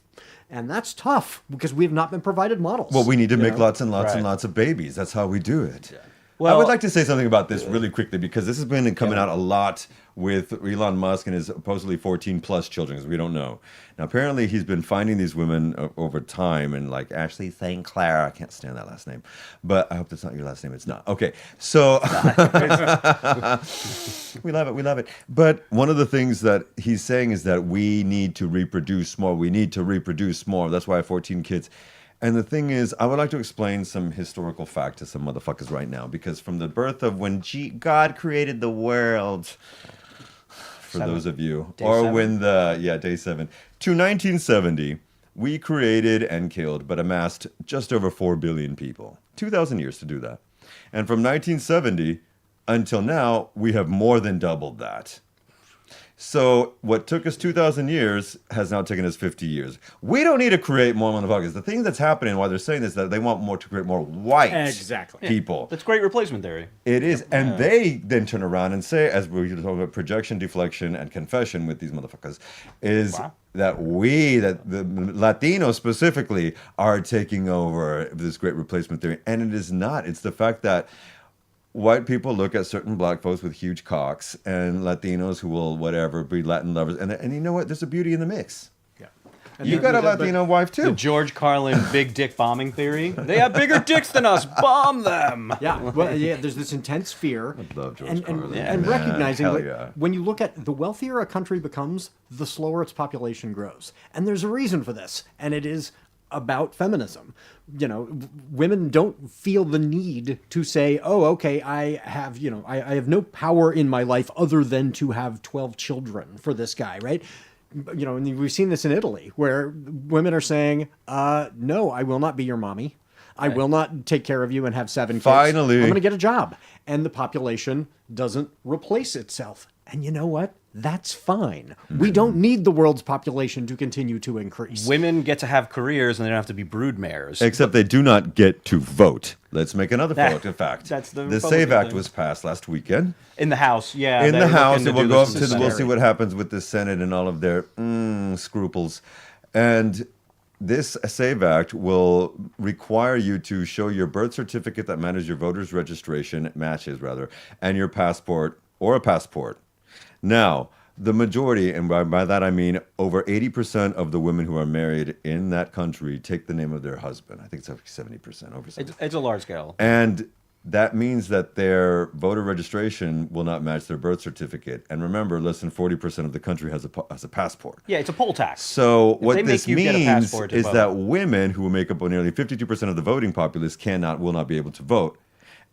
And that's tough because we have not been provided models. Well, we need to make lots and lots and lots of babies. That's how we do it. Yeah. Well, I would like to say something about this really quickly because this has been coming out a lot with Elon Musk and his supposedly 14-plus children, because we don't know. Now, apparently, he's been finding these women over time, and like Ashley St. Clair, I can't stand that last name, but I hope that's not your last name. It's not. Okay, so we love it. But one of the things that he's saying is that we need to reproduce more. We need to reproduce more. That's why I have 14 kids. And the thing is, I would like to explain some historical fact to some motherfuckers right now, because from the birth of when God created the world, for those of you, day 7, to 1970, we created and killed, but amassed just over 4 billion people. 2,000 years to do that. And from 1970 until now, we have more than doubled that. So what took us 2,000 years has now taken us 50 years. We don't need to create more motherfuckers. The thing that's happening while they're saying this is that they want more to create more white people. That's great replacement theory. It is. And they then turn around and say, as we were talking about projection, deflection, and confession with these motherfuckers, is that the Latinos specifically, are taking over this great replacement theory. And it is not. It's the fact that white people look at certain black folks with huge cocks and Latinos who will whatever be Latin lovers, and you know what? There's a beauty in the mix. Yeah. You got a Latino wife too. The George Carlin big dick bombing theory. They have bigger dicks than us. Bomb them. Yeah. Well, yeah. There's this intense fear. I love George Carlin. And recognizing Hell that yeah. when you look at the wealthier a country becomes, the slower its population grows. And there's a reason for this, and it is about feminism. You know, women don't feel the need to say, oh, okay, I have no power in my life other than to have 12 children for this guy, right? You know, and we've seen this in Italy where women are saying, no, I will not be your mommy. I will not take care of you and have 7 kids. Finally. I'm going to get a job. And the population doesn't replace itself. And you know what? That's fine. We don't need the world's population to continue to increase. Women get to have careers and they don't have to be broodmares. Except they do not get to vote. Let's make another fact. That's the Save Republican Act thing. was passed last weekend. In the House, yeah. In they're the House, looking it to will do go up this to in the we'll Senate. see what happens with the Senate and all of their scruples. And this Save Act will require you to show your birth certificate that matches your voter's registration, and your passport or a passport. Now, the majority, and by that I mean over 80% of the women who are married in that country take the name of their husband. I think it's like 70%, over 70%. It's a large scale. And that means that their voter registration will not match their birth certificate. And remember, less than 40% of the country has a passport. Yeah, it's a poll tax. So what they this make you get a means passport to is vote. that women who make up nearly 52% of the voting populace will not be able to vote.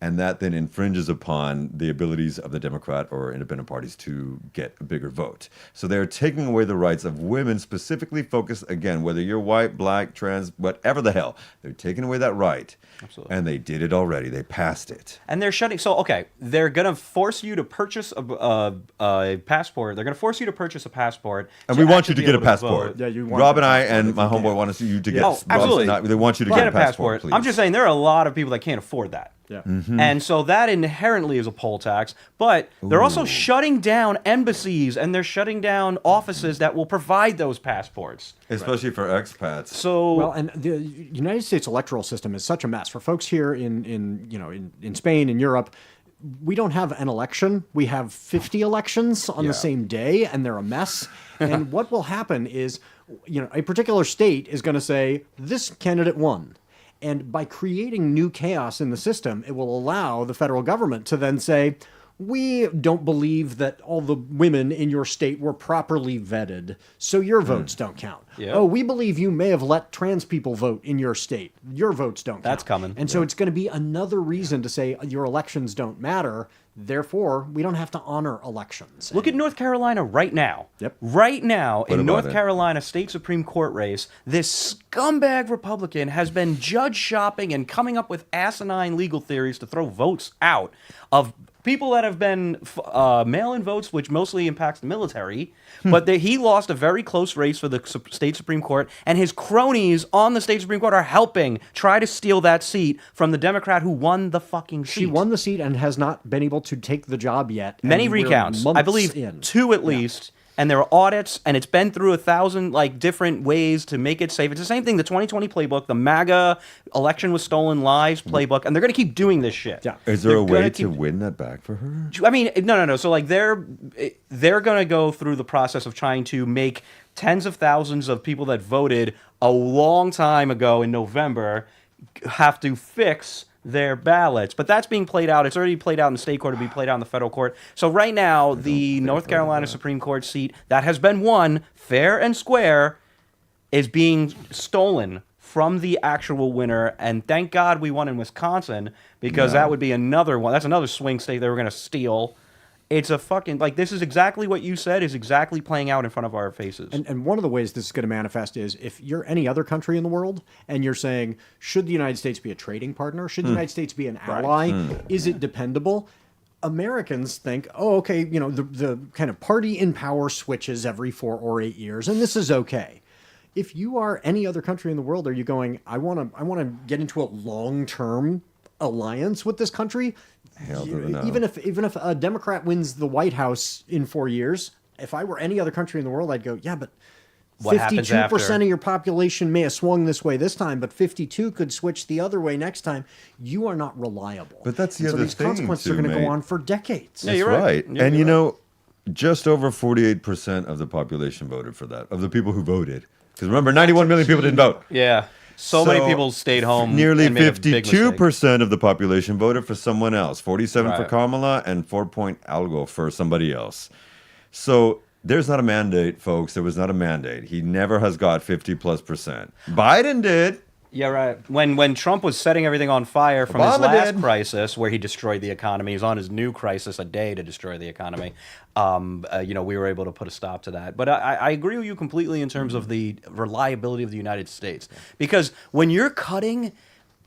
And that then infringes upon the abilities of the Democrat or independent parties to get a bigger vote. So they're taking away the rights of women, specifically focused, again, whether you're white, black, trans, whatever the hell. They're taking away that right. Absolutely. And they did it already. They passed it. And they're shutting. So, okay, they're going to force you to purchase a passport. They're going to force you to purchase a passport. And we want you actually to get a be able passport. vote. Yeah, you want Rob a and I passport and if my you homeboy can. want you to get. Oh, absolutely. They want you to Get get a passport. please. I'm just saying there are a lot of people that can't afford that. Yeah. And so that inherently is a poll tax. But they're also shutting down embassies and they're shutting down offices that will provide those passports. Especially for expats. So Well, and the United States electoral system is such a mess. For folks here in Spain and Europe, we don't have an election. We have 50 elections on Yeah. the same day, and they're a mess. And what will happen is, a particular state is going to say, this candidate won. And by creating new chaos in the system, it will allow the federal government to then say, we don't believe that all the women in your state were properly vetted, so your votes don't count. Yep. Oh, we believe you may have let trans people vote in your state. Your votes don't count. That's coming. And so it's going to be another reason to say your elections don't matter. Therefore, we don't have to honor elections. look at North Carolina right now. Yep. Right now, in about North it? Carolina state Supreme Court race, this scumbag Republican has been judge shopping and coming up with asinine legal theories to throw votes out of people that have been mail-in votes, which mostly impacts the military. But he lost a very close race for the state Supreme Court, and his cronies on the state Supreme Court are helping try to steal that seat from the Democrat who won the fucking seat. She won the seat and has not been able to take the job yet. Many and we're recounts. I months believe in. 2 at least. And there are audits, and it's been through 1,000 different ways to make it safe. It's the same thing. The 2020 playbook, the MAGA election was stolen lies playbook, and they're going to keep doing this shit. Yeah. Is there They're a way gonna to keep- win that back for her? I mean, no. So they're going to go through the process of trying to make tens of thousands of people that voted a long time ago in November have to fix their ballots. But that's being played out. It's already played out in the state court. It'll be played out in the federal court. So right now, the North Carolina Supreme Court seat that has been won fair and square is being stolen from the actual winner. And thank God we won in Wisconsin, because that would be another one. That's another swing state they were going to steal. It's a fucking, this is exactly what you said is exactly playing out in front of our faces. And one of the ways this is going to manifest is if you're any other country in the world and you're saying, should the United States be a trading partner? Should the United States be an ally? Is it dependable? Americans think, oh, okay, the kind of party in power switches every 4 or 8 years, and this is okay. If you are any other country in the world, are you going, I want to get into a long-term alliance with this country? Hell to the no. Even if a Democrat wins the White House in 4 years, if I were any other country in the world, I'd go, yeah, but What happens after? 52% of your population may have swung this way this time, but 52 could switch the other way next time. You are not reliable. But that's the And other these thing, consequences too, are going to mate. go on for decades. Yeah, That's you're right. right. Yeah, And you're right. just over 48% of the population voted for that, of the people who voted. Because remember, 91 million people didn't vote. Yeah. So many people stayed home. Nearly and made a big mistake. 52% of the population voted for someone else. 47 for Right. Kamala and 4 point algo for somebody else. So there's not a mandate, folks. There was not a mandate. He never has got 50+%. Biden did. Yeah, right. When Trump was setting everything on fire from his Obama last did. crisis, where he destroyed the economy, he's on his new crisis a day to destroy the economy. We were able to put a stop to that. But I agree with you completely in terms of the reliability of the United States, because when you're cutting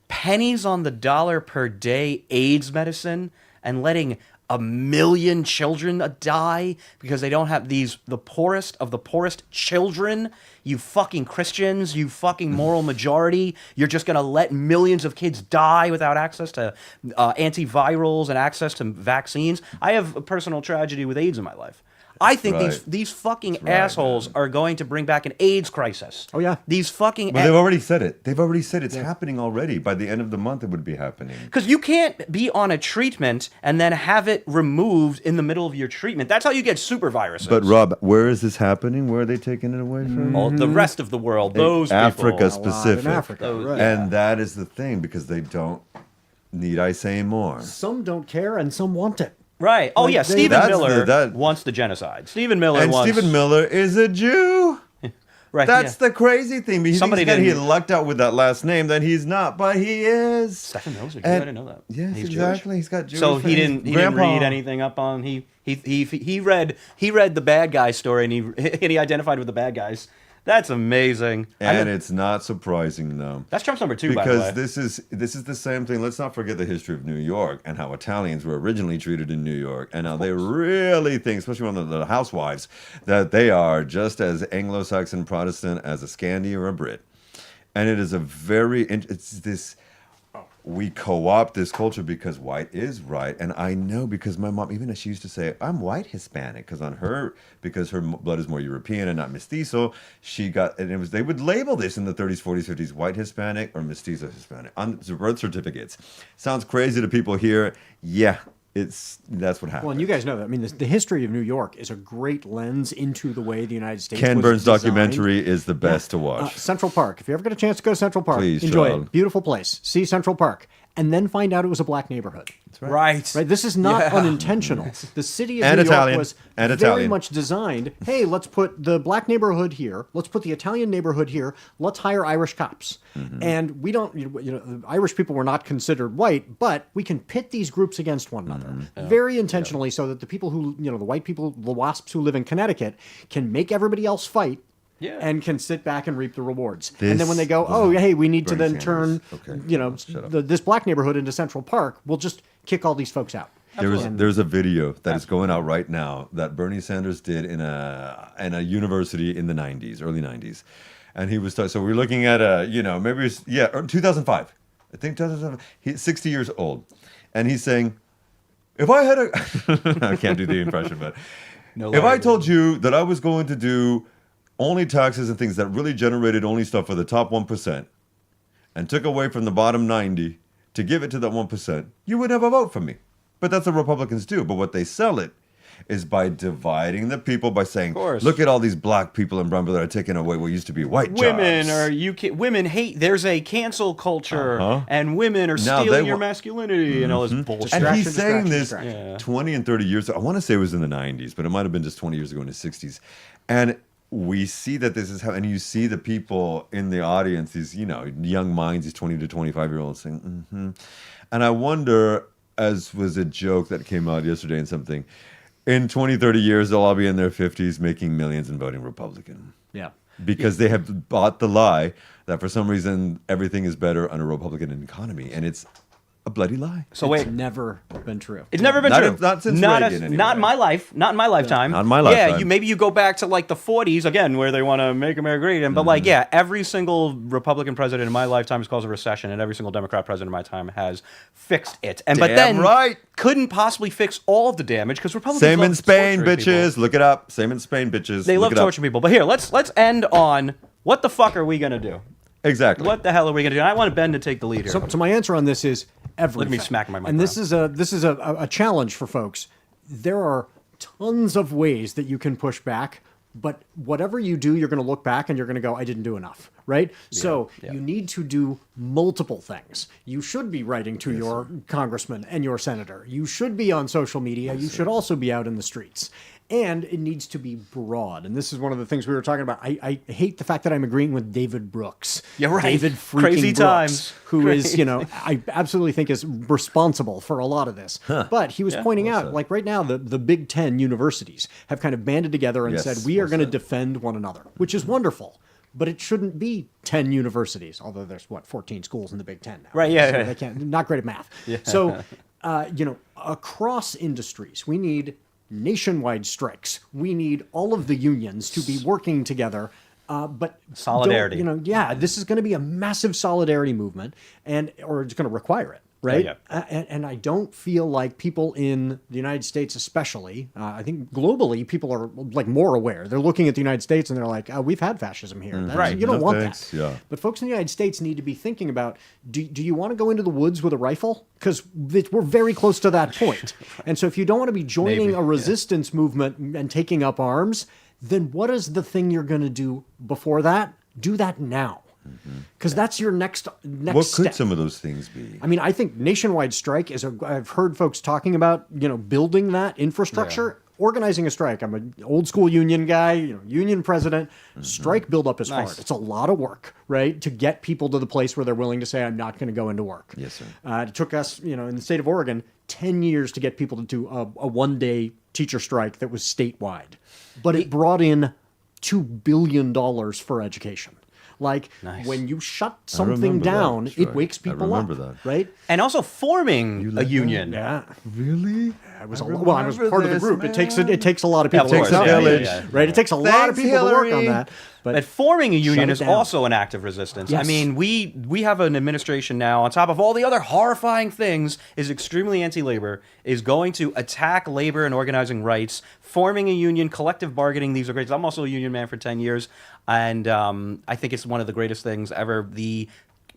pennies on the dollar per day AIDS medicine and letting 1 million children die because they don't have the poorest of the poorest children, you fucking Christians, you fucking moral majority, you're just going to let millions of kids die without access to antivirals and access to vaccines. I have a personal tragedy with AIDS in my life. I think right. these fucking right, assholes are going to bring back an AIDS crisis. Oh, yeah. These fucking... Well, they've already said it. They've already said it's happening already. By the end of the month, it would be happening. Because you can't be on a treatment and then have it removed in the middle of your treatment. That's how you get super viruses. But Rob, where is this happening? Where are they taking it away from? All the rest of the world, those Africa people. specific. In Africa, Those- right. yeah. And that is the thing, because they don't, need I say more? Some don't care and some want it. Right. Oh, Like, yeah. they- Stephen That's Miller that- wants the genocide. Stephen Miller And wants... Stephen Miller is a Jew. Right, That's yeah. the crazy thing. He Somebody thinks that he didn't- lucked out with that last name, that he's not, but he is. Stephen Miller's a Jew. And- I didn't know that. Yes, He's exactly. Jewish. He's got Jewish So he friends. didn't read anything up on... He read the bad guy story and he identified with the bad guys. That's amazing. And it's not surprising, though. That's Trump's number 2, by the way. Because this is the same thing. Let's not forget the history of New York and how Italians were originally treated in New York, and how they really think, especially one of the housewives, that they are just as Anglo-Saxon Protestant as a Scandi or a Brit. And it is it's this. We co-opt this culture because white is right, and I know because my mom, even as she used to say, I'm white Hispanic, because her blood is more European and not mestizo. They would label this in the 30s, 40s, 50s, white Hispanic or mestizo Hispanic on the birth certificates. Sounds crazy to people here. Yeah, that's what happened. Well, and you guys know that. I mean, the history of New York is a great lens into the way the United States Ken was Burns' designed. documentary is the best to watch. Central Park. If you ever get a chance to go to Central Park, Please, enjoy child. it. Beautiful place. See Central Park. And then find out it was a black neighborhood. Right. Right? This is not Yeah. unintentional. The city of And New Italian. York was And very Italian. much designed, hey, let's put the black neighborhood here. Let's put the Italian neighborhood here. Let's hire Irish cops. Mm-hmm. And we don't, the Irish people were not considered white, but we can pit these groups against one another Mm-hmm. very intentionally so that the people who, the white people, the WASPs who live in Connecticut can make everybody else fight. Yeah. And can sit back and reap the rewards. This And then when they go, oh, hey, we need to Bernie then turn, Sanders. Okay, shut up. this black neighborhood into Central Park, we'll just kick all these folks out. There's a video that is going out right now that Bernie Sanders did in a university in the 90s, early 90s. And he was, so we're looking at maybe it's, 2005. I think 2007. He's 60 years old. And he's saying, if I had I can't do the impression, but if I told you that I was going to do only taxes and things that really generated only stuff for the top 1% and took away from the bottom 90 to give it to that 1%, you would never vote for me. But that's what Republicans do. But what they sell it is by dividing the people, by saying, course. look at all these black people in Brown that are taking away what used to be white Women jobs. women hate. There's a cancel culture, and women are Now stealing they your wa- masculinity and all this bullshit. And he's Distraction, saying this distraction. Yeah. 20 and 30 years ago. I want to say it was in the 90s, but it might have been just 20 years ago in the 60s. And we see that this is how, and you see the people in the audience, these, young minds, these 20 to 25-year-olds saying, mm-hmm. And I wonder, as was a joke that came out yesterday in something, in 20, 30 years, they'll all be in their 50s making millions and voting Republican. Yeah. Because they have bought the lie that for some reason everything is better under a Republican economy. And it's a bloody lie. So wait, It's never been true. it's never been Not- true. not since not Reagan, anyway. Not in my life. Not in my lifetime. Not in my Yeah, lifetime. maybe you go back to like the 40s again, where they want to make America great again. But like, yeah, every single Republican president in my lifetime has caused a recession, and every single Democrat president in my time has fixed it. And but Damn then right. couldn't possibly fix all of the damage because Republicans Same love in Spain, torturing people. bitches. Look it up. Same in Spain, bitches. They Look love it up. torturing people. But here, let's end on what the fuck are we gonna do? Exactly. What the hell are we gonna do? And I want Ben to take the lead here. So my answer on this is everything. me smack my mic And this around. is a challenge for folks. There are tons of ways that you can push back, but whatever you do, you're going to look back and you're going to go, I didn't do enough, right? So you need to do multiple things. You should be writing to your congressman and your senator. You should be on social media. You should also be out in the streets. And it needs to be broad. And this is one of the things we were talking about. I hate the fact that I'm agreeing with David Brooks. Yeah, right. David freaking Crazy Brooks, times. who is, I absolutely think is responsible for a lot of this. But he was pointing out, like right now, the Big Ten universities have kind of banded together and Yes, said, we are well going to said. defend one another, which is wonderful. But it shouldn't be 10 universities, although there's, 14 schools in the Big Ten now. Right, yeah, So yeah. they can't, not great at math. So, across industries, we need nationwide strikes. We need all of the unions to be working together. But Solidarity. This is going to be a massive solidarity movement, or it's going to require it, right? Yeah. And I don't feel like people in the United States, especially, I think globally, people are like more aware. They're looking at the United States and they're like, we've had fascism here. Right. You don't No want thanks. that. Yeah. But folks in the United States need to be thinking about, do you want to go into the woods with a rifle? Because we're very close to that point. And so if you don't want to be joining Maybe, a resistance movement and taking up arms, then what is the thing you're going to do before that? Do that now. Because that's your next What step. could some of those things be? I mean, I think nationwide strike is I've heard folks talking about, building that infrastructure, organizing a strike. I'm an old school union guy, union president. Strike buildup is hard. It's a lot of work, right? To get people to the place where they're willing to say, I'm not going to go into work. Yes, sir. It took us, in the state of Oregon, 10 years to get people to do a one-day teacher strike that was statewide. But it brought in $2 billion for education. Like, when you shut something remember that, down, sure. it wakes I people up, remember that. right? And also forming a union. Yeah. Really? I was part of the group. It takes a lot of Yeah, people. of course. to Yeah, village, yeah. right? It takes a lot of Thanks, people to work on Hillary. that. But forming a union it is down. also an act of resistance. I Yes. mean, we have an administration now, on top of all the other horrifying things, is extremely anti-labor, is going to attack labor and organizing rights, forming a union, collective bargaining. These are great. I'm also a union man for 10 years, and I think it's one of the greatest things ever. The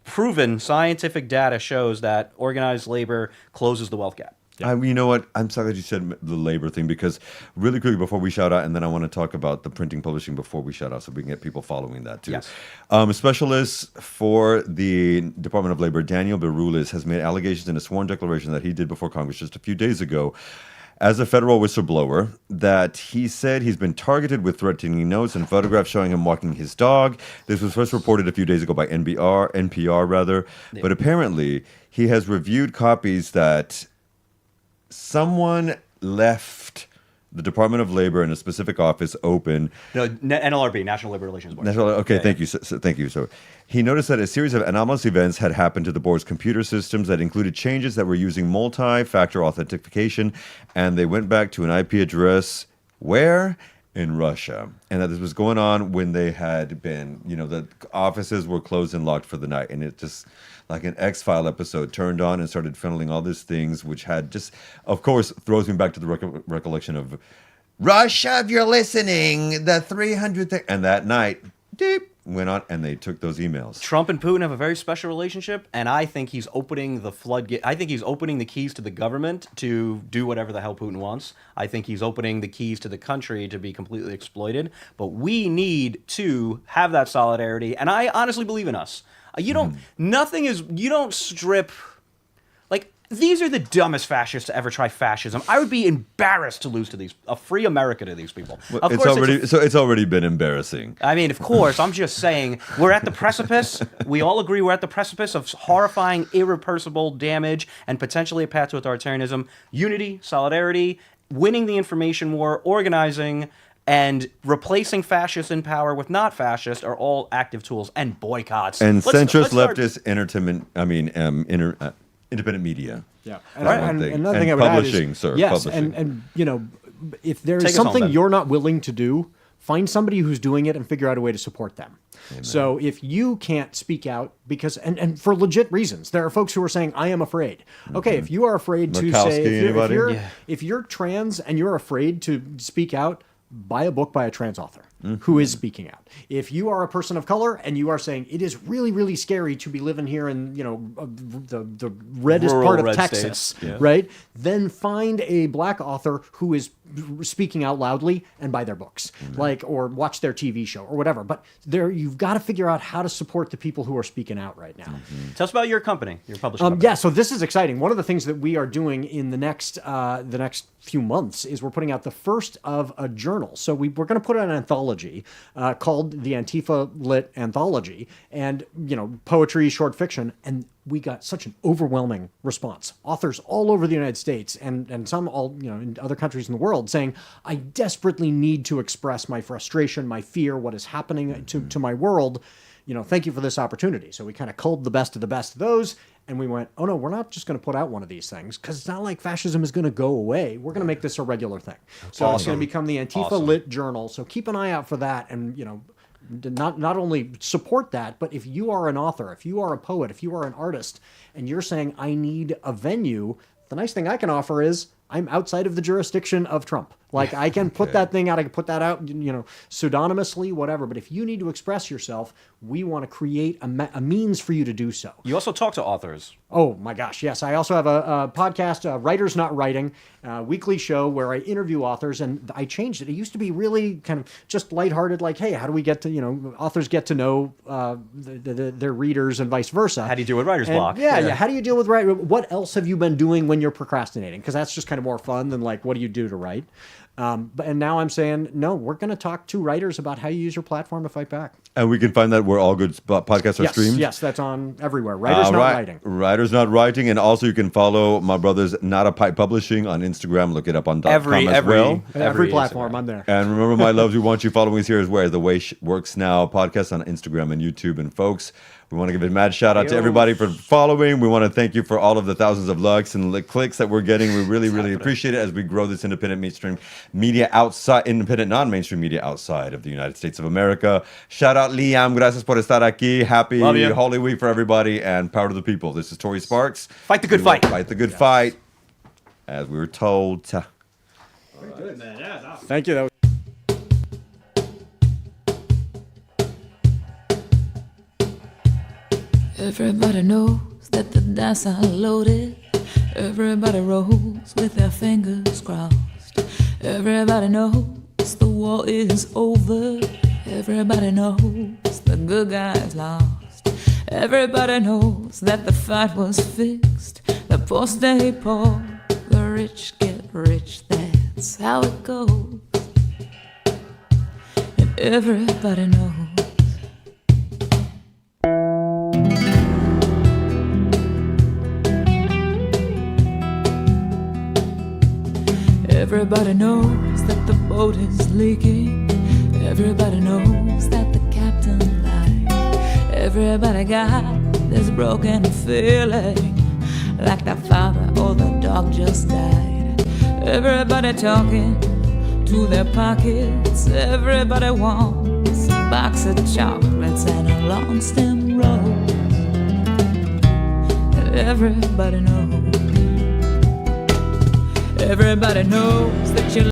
proven scientific data shows that organized labor closes the wealth gap. You know what? I'm sorry that you said the labor thing, because really quickly before we shout out, and then I want to talk about the printing publishing before we shout out so we can get people following that too. Yes. Specialist for the Department of Labor, Daniel Berulis, has made allegations in a sworn declaration that he did before Congress just a few days ago as a federal whistleblower that he said he's been targeted with threatening notes and photographs showing him walking his dog. This was first reported a few days ago by NPR rather. Yeah. But apparently he has reviewed copies that someone left the Department of Labor in a specific office open. No, NLRB, National Labor Relations Board. Okay, thank you. Thank you. So he noticed that a series of anomalous events had happened to the board's computer systems that included changes that were using multi-factor authentication, and they went back to an IP address where? In Russia. And that this was going on when they had been, the offices were closed and locked for the night. And it just, like an X-File episode, turned on and started funneling all these things, which had just, of course, throws me back to the recollection of Russia, if you're listening, the 300 thing. And that night, deep, went on, and they took those emails. Trump and Putin have a very special relationship, and I think he's opening the floodgate. I think he's opening the keys to the government to do whatever the hell Putin wants. I think he's opening the keys to the country to be completely exploited. But we need to have that solidarity, and I honestly believe in us. You don't strip. Like, these are the dumbest fascists to ever try fascism. I would be embarrassed to lose to a free America to these people. Of course, It's already been embarrassing. I mean, of course, I'm just saying, we're at the precipice. We all agree we're at the precipice of horrifying, irreversible damage and potentially a path to authoritarianism. Unity, solidarity, winning the information war, organizing, and replacing fascists in power with not fascist are all active tools, and boycotts. And Let's centrist start- leftist independent media. Yeah. That's one And thing. another And thing I would add publishing, is, sir, yes, publishing. and if there Take is us home, something Ben. you're not willing to do, find somebody who's doing it and figure out a way to support them. So if you can't speak out because and for legit reasons, there are folks who are saying, I am afraid. Okay, if you are afraid to Murkowski, say, anybody? if you're trans and you're afraid to speak out, buy a book by a trans author who is speaking out. If you are a person of color and you are saying it is really, really scary to be living here in the reddest Rural part of red Texas, states. Yeah. right? Then find a black author who is speaking out loudly and buy their books, or watch their TV show or whatever. But you've got to figure out how to support the people who are speaking out right now. Tell us about your company, your publishing company. Yeah, so this is exciting. One of the things that we are doing in the next few months is we're putting out the first of a journal. So we're going to put out an anthology called the Antifa Lit Anthology, and poetry, short fiction, and we got such an overwhelming response. Authors all over the United States and some all in other countries in the world saying, I desperately need to express my frustration, my fear, what is happening to my world. Thank you for this opportunity. So we kind of culled the best of those, and we went, oh no, we're not just going to put out one of these things, because it's not like fascism is going to go away. We're going to make this a regular thing. So it's going to become the Antifa Lit Journal. So keep an eye out for that, and not only support that, but if you are an author, if you are a poet, if you are an artist, and you're saying, I need a venue, the nice thing I can offer is I'm outside of the jurisdiction of Trump. Like, I can put that thing out, I can put that out, pseudonymously, whatever. But if you need to express yourself, we want to create a means for you to do so. You also talk to authors. Oh my gosh, yes. I also have a podcast, Writers Not Writing, weekly show where I interview authors, and I changed it. It used to be really kind of just lighthearted, like, hey, how do we get to, authors get to know their readers and vice versa. How do you deal with writer's block? Yeah. How do you deal with writing? What else have you been doing when you're procrastinating? Because that's just kind of more fun than like, what do you do to write? And now I'm saying, no, we're going to talk to writers about how you use your platform to fight back. And we can find that where all good podcasts are streamed. Yes, that's on everywhere. Writers Not Writing. Writers Not Writing. And also you can follow my brothers Not a Pipe Publishing on Instagram. Look it up on .com as well. Every platform, I'm there. And remember, my loves, we want you following us here is where The Way Works Now podcast on Instagram and YouTube. And folks, we want to give a mad shout out to everybody for following. We want to thank you for all of the thousands of likes and clicks that we're getting. We really, really appreciate it as we grow this independent mainstream media independent non-mainstream media outside of the United States of America. Shout out Liam, gracias por estar aquí. Happy Holy Week for everybody, and power to the people. This is Tori Sparks. Fight the good fight. Fight the good fight, as we were told. Thank you. That was Everybody knows that the dice are loaded. Everybody rolls with their fingers crossed. Everybody knows the war is over. Everybody knows the good guys lost. Everybody knows that the fight was fixed. The poor stay poor, the rich get rich. That's how it goes. And everybody knows. Everybody knows that the boat is leaking. Everybody knows that the captain lied. Everybody got this broken feeling, like their father or the dog just died. Everybody talking to their pockets. Everybody wants a box of chocolates and a long stem rose. Everybody knows. Everybody knows that you